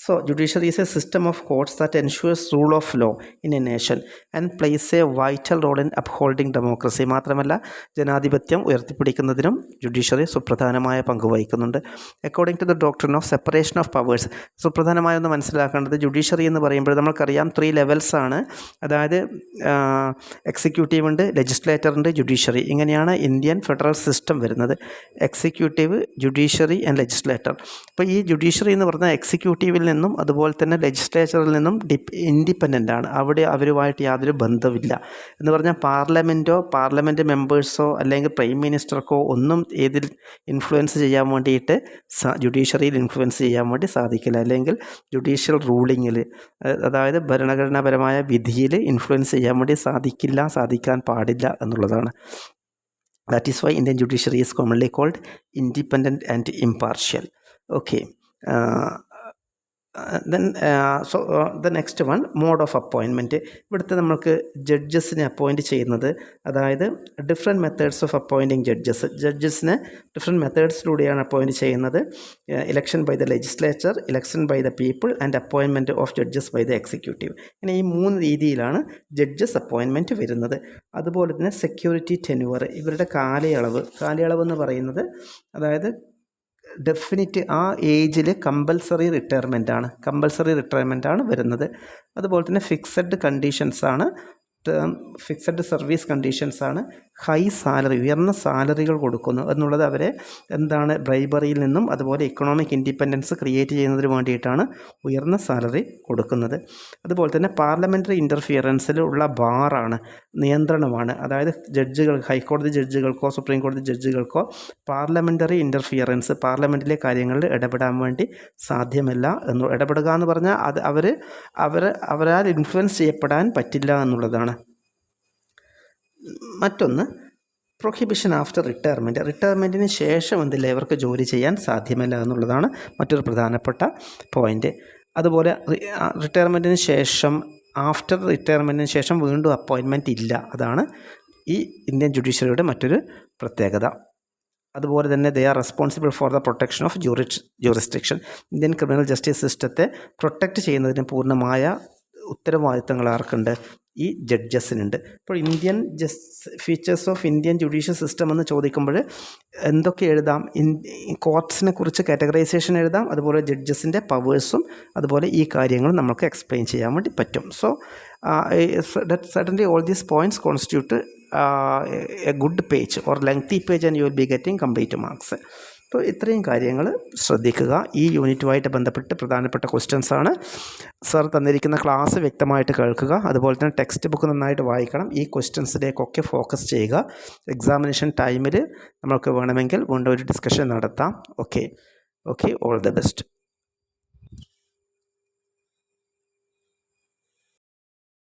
So, judiciary is a system of courts that ensures rule of law in a nation and plays a vital role in upholding democracy. മാത്രമല്ല ജനാധിപത്യം ഉയർത്തിപ്പിടിക്കുന്നതിനും ജുഡീഷ്യറി സുപ്രധാനമായ പങ്ക് വഹിക്കുന്നുണ്ട്. According to the doctrine of separation of powers, സുപ്രധാനമായൊന്ന് മനസ്സിലാക്കേണ്ടത് judiciary എന്ന് പറയുമ്പോൾ നമുക്കറിയാം 3 ലെവൽസാണ്. അതായത് എക്സിക്യൂട്ടീവ് ഉണ്ട്, ലെജിസ്ലേറ്റർ ഉണ്ട്, ജുഡീഷ്യറി. ഇങ്ങനെയാണ് ഇന്ത്യൻ ഫെഡറൽ സിസ്റ്റം വരുന്നത്. Executive, judiciary and legislator. അപ്പോൾ ഈ ജുഡീഷ്യറി എന്ന് പറഞ്ഞാൽ എക്സിക്യൂട്ടീവിൽ നിന്നും അതുപോലെ തന്നെ ലെജിസ്ലേച്ചറിൽ നിന്നും ഇൻഡിപെൻഡൻ്റ് ആണ്. അവിടെ അവരുമായിട്ട് യാതൊരു ബന്ധമില്ല. എന്ന് പറഞ്ഞാൽ പാർലമെൻറ്റ് മെമ്പേഴ്സോ അല്ലെങ്കിൽ പ്രൈം മിനിസ്റ്റർക്കോ ഒന്നും ഏതിൽ ഇൻഫ്ലുവൻസ് ചെയ്യാൻ വേണ്ടിയിട്ട് ജുഡീഷ്യറിയിൽ ഇൻഫ്ലുവൻസ് ചെയ്യാൻ വേണ്ടി സാധിക്കില്ല. അല്ലെങ്കിൽ ജുഡീഷ്യൽ റൂളിങ്ങിൽ, അതായത് ഭരണഘടനാപരമായ വിധിയിൽ ഇൻഫ്ലുവൻസ് ചെയ്യാൻ വേണ്ടി സാധിക്കാൻ പാടില്ല എന്നുള്ളതാണ്. That is why Indian judiciary is commonly called independent and impartial. Okay. The next one, mode of appointment. ഇവിടുത്തെ നമുക്ക് ജഡ്ജസിനെ അപ്പോയിൻറ്റ് ചെയ്യുന്നത്, അതായത് ഡിഫറെൻറ്റ് മെത്തേഡ്സ് ഓഫ് അപ്പോയിൻറ്റിങ് ജഡ്ജസിനെ ഡിഫറെൻറ്റ് മെത്തേഡ്സിലൂടെയാണ് അപ്പോയിൻറ്റ് ചെയ്യുന്നത്. Election by the legislature, election by the people and appointment of judges by the executive. ഇങ്ങനെ ഈ 3 രീതിയിലാണ് ജഡ്ജസ് അപ്പോയിൻമെൻറ്റ് വരുന്നത്. അതുപോലെ തന്നെ സെക്യൂരിറ്റി ടെന്യൂർ, ഇവരുടെ കാലയളവ് എന്ന് പറയുന്നത്, അതായത് ഡെഫിനിറ്റ് ആ ഏജിൽ കമ്പൽസറി റിട്ടയർമെൻ്റ് ആണ് വരുന്നത്. അതുപോലെ തന്നെ ഫിക്സഡ് കണ്ടീഷൻസാണ്, ഫിക്സഡ് സർവീസ് കണ്ടീഷൻസാണ്. ഹൈ സാലറി, ഉയർന്ന സാലറികൾ കൊടുക്കുന്നു എന്നുള്ളത് അവരെ എന്താണ് ബ്രൈബറിയിൽ നിന്നും അതുപോലെ ഇക്കണോമിക് ഇൻഡിപെൻഡൻസ് ക്രിയേറ്റ് ചെയ്യുന്നതിന് വേണ്ടിയിട്ടാണ് ഉയർന്ന സാലറി കൊടുക്കുന്നത്. അതുപോലെ തന്നെ പാർലമെൻ്ററി ഇൻ്റർഫിയറൻസിലുള്ള ബാറാണ്, നിയന്ത്രണമാണ്. അതായത് ഹൈക്കോടതി ജഡ്ജികൾക്കോ സുപ്രീം കോടതി ജഡ്ജികൾക്കോ പാർലമെൻ്ററി ഇൻ്റർഫിയറൻസ്, പാർലമെൻറ്റിലെ കാര്യങ്ങളിൽ ഇടപെടാൻ വേണ്ടി സാധ്യമല്ല ഇടപെടുക എന്ന് പറഞ്ഞാൽ അത് അവരാൽ ഇൻഫ്ലുവൻസ് ചെയ്യപ്പെടാൻ പറ്റില്ല എന്നുള്ളതാണ്. മറ്റൊന്ന് പ്രൊഹിബിഷൻ ആഫ്റ്റർ റിട്ടയർമെൻറ്റിന് ശേഷം എന്തില്ല, ഇവർക്ക് ജോലി ചെയ്യാൻ സാധ്യമല്ല എന്നുള്ളതാണ് മറ്റൊരു പ്രധാനപ്പെട്ട പോയിൻ്റ്. അതുപോലെ റിട്ടയർമെൻറ്റിന് ശേഷം, ആഫ്റ്റർ റിട്ടയർമെൻറ്റിന് ശേഷം വീണ്ടും അപ്പോയിൻമെൻറ്റ് ഇല്ല. അതാണ് ഈ ഇന്ത്യൻ ജുഡീഷ്യറിയുടെ മറ്റൊരു പ്രത്യേകത. അതുപോലെ തന്നെ they are responsible for the protection of jurisdiction. Indian criminal justice സിസ്റ്റത്തെ പ്രൊട്ടക്റ്റ് ചെയ്യുന്നതിന് പൂർണ്ണമായ ഉത്തരവാദിത്തങ്ങൾ ആർക്കുണ്ട്? ഈ ജഡ്ജസിനുണ്ട്. ഇപ്പോൾ features of Indian judicial system എന്ന് ചോദിക്കുമ്പോൾ എന്തൊക്കെ എഴുതാം? കോർട്സിനെ കുറിച്ച് കാറ്റഗറൈസേഷൻ എഴുതാം, അതുപോലെ ജഡ്ജസിൻ്റെ പവേഴ്സും അതുപോലെ ഈ കാര്യങ്ങളും നമുക്ക് എക്സ്പ്ലെയിൻ ചെയ്യാൻ വേണ്ടി പറ്റും. So certainly all these points constitute a good page or lengthy page and you will be getting complete marks. അപ്പോൾ ഇത്രയും കാര്യങ്ങൾ ശ്രദ്ധിക്കുക. ഈ യൂണിറ്റുമായിട്ട് ബന്ധപ്പെട്ട് പ്രധാനപ്പെട്ട ക്വസ്റ്റ്യൻസ് ആണ്. സർ തന്നിരിക്കുന്ന ക്ലാസ് വ്യക്തമായിട്ട് കേൾക്കുക. അതുപോലെ തന്നെ ടെക്സ്റ്റ് ബുക്ക് നന്നായിട്ട് വായിക്കണം. ഈ ക്വസ്റ്റ്യൻസിലേക്കൊക്കെ ഫോക്കസ് ചെയ്യുക. എക്സാമിനേഷൻ ടൈമിൽ നമുക്ക് വേണമെങ്കിൽ വീണ്ടും ഒരു ഡിസ്കഷൻ നടത്താം. Okay, all the best.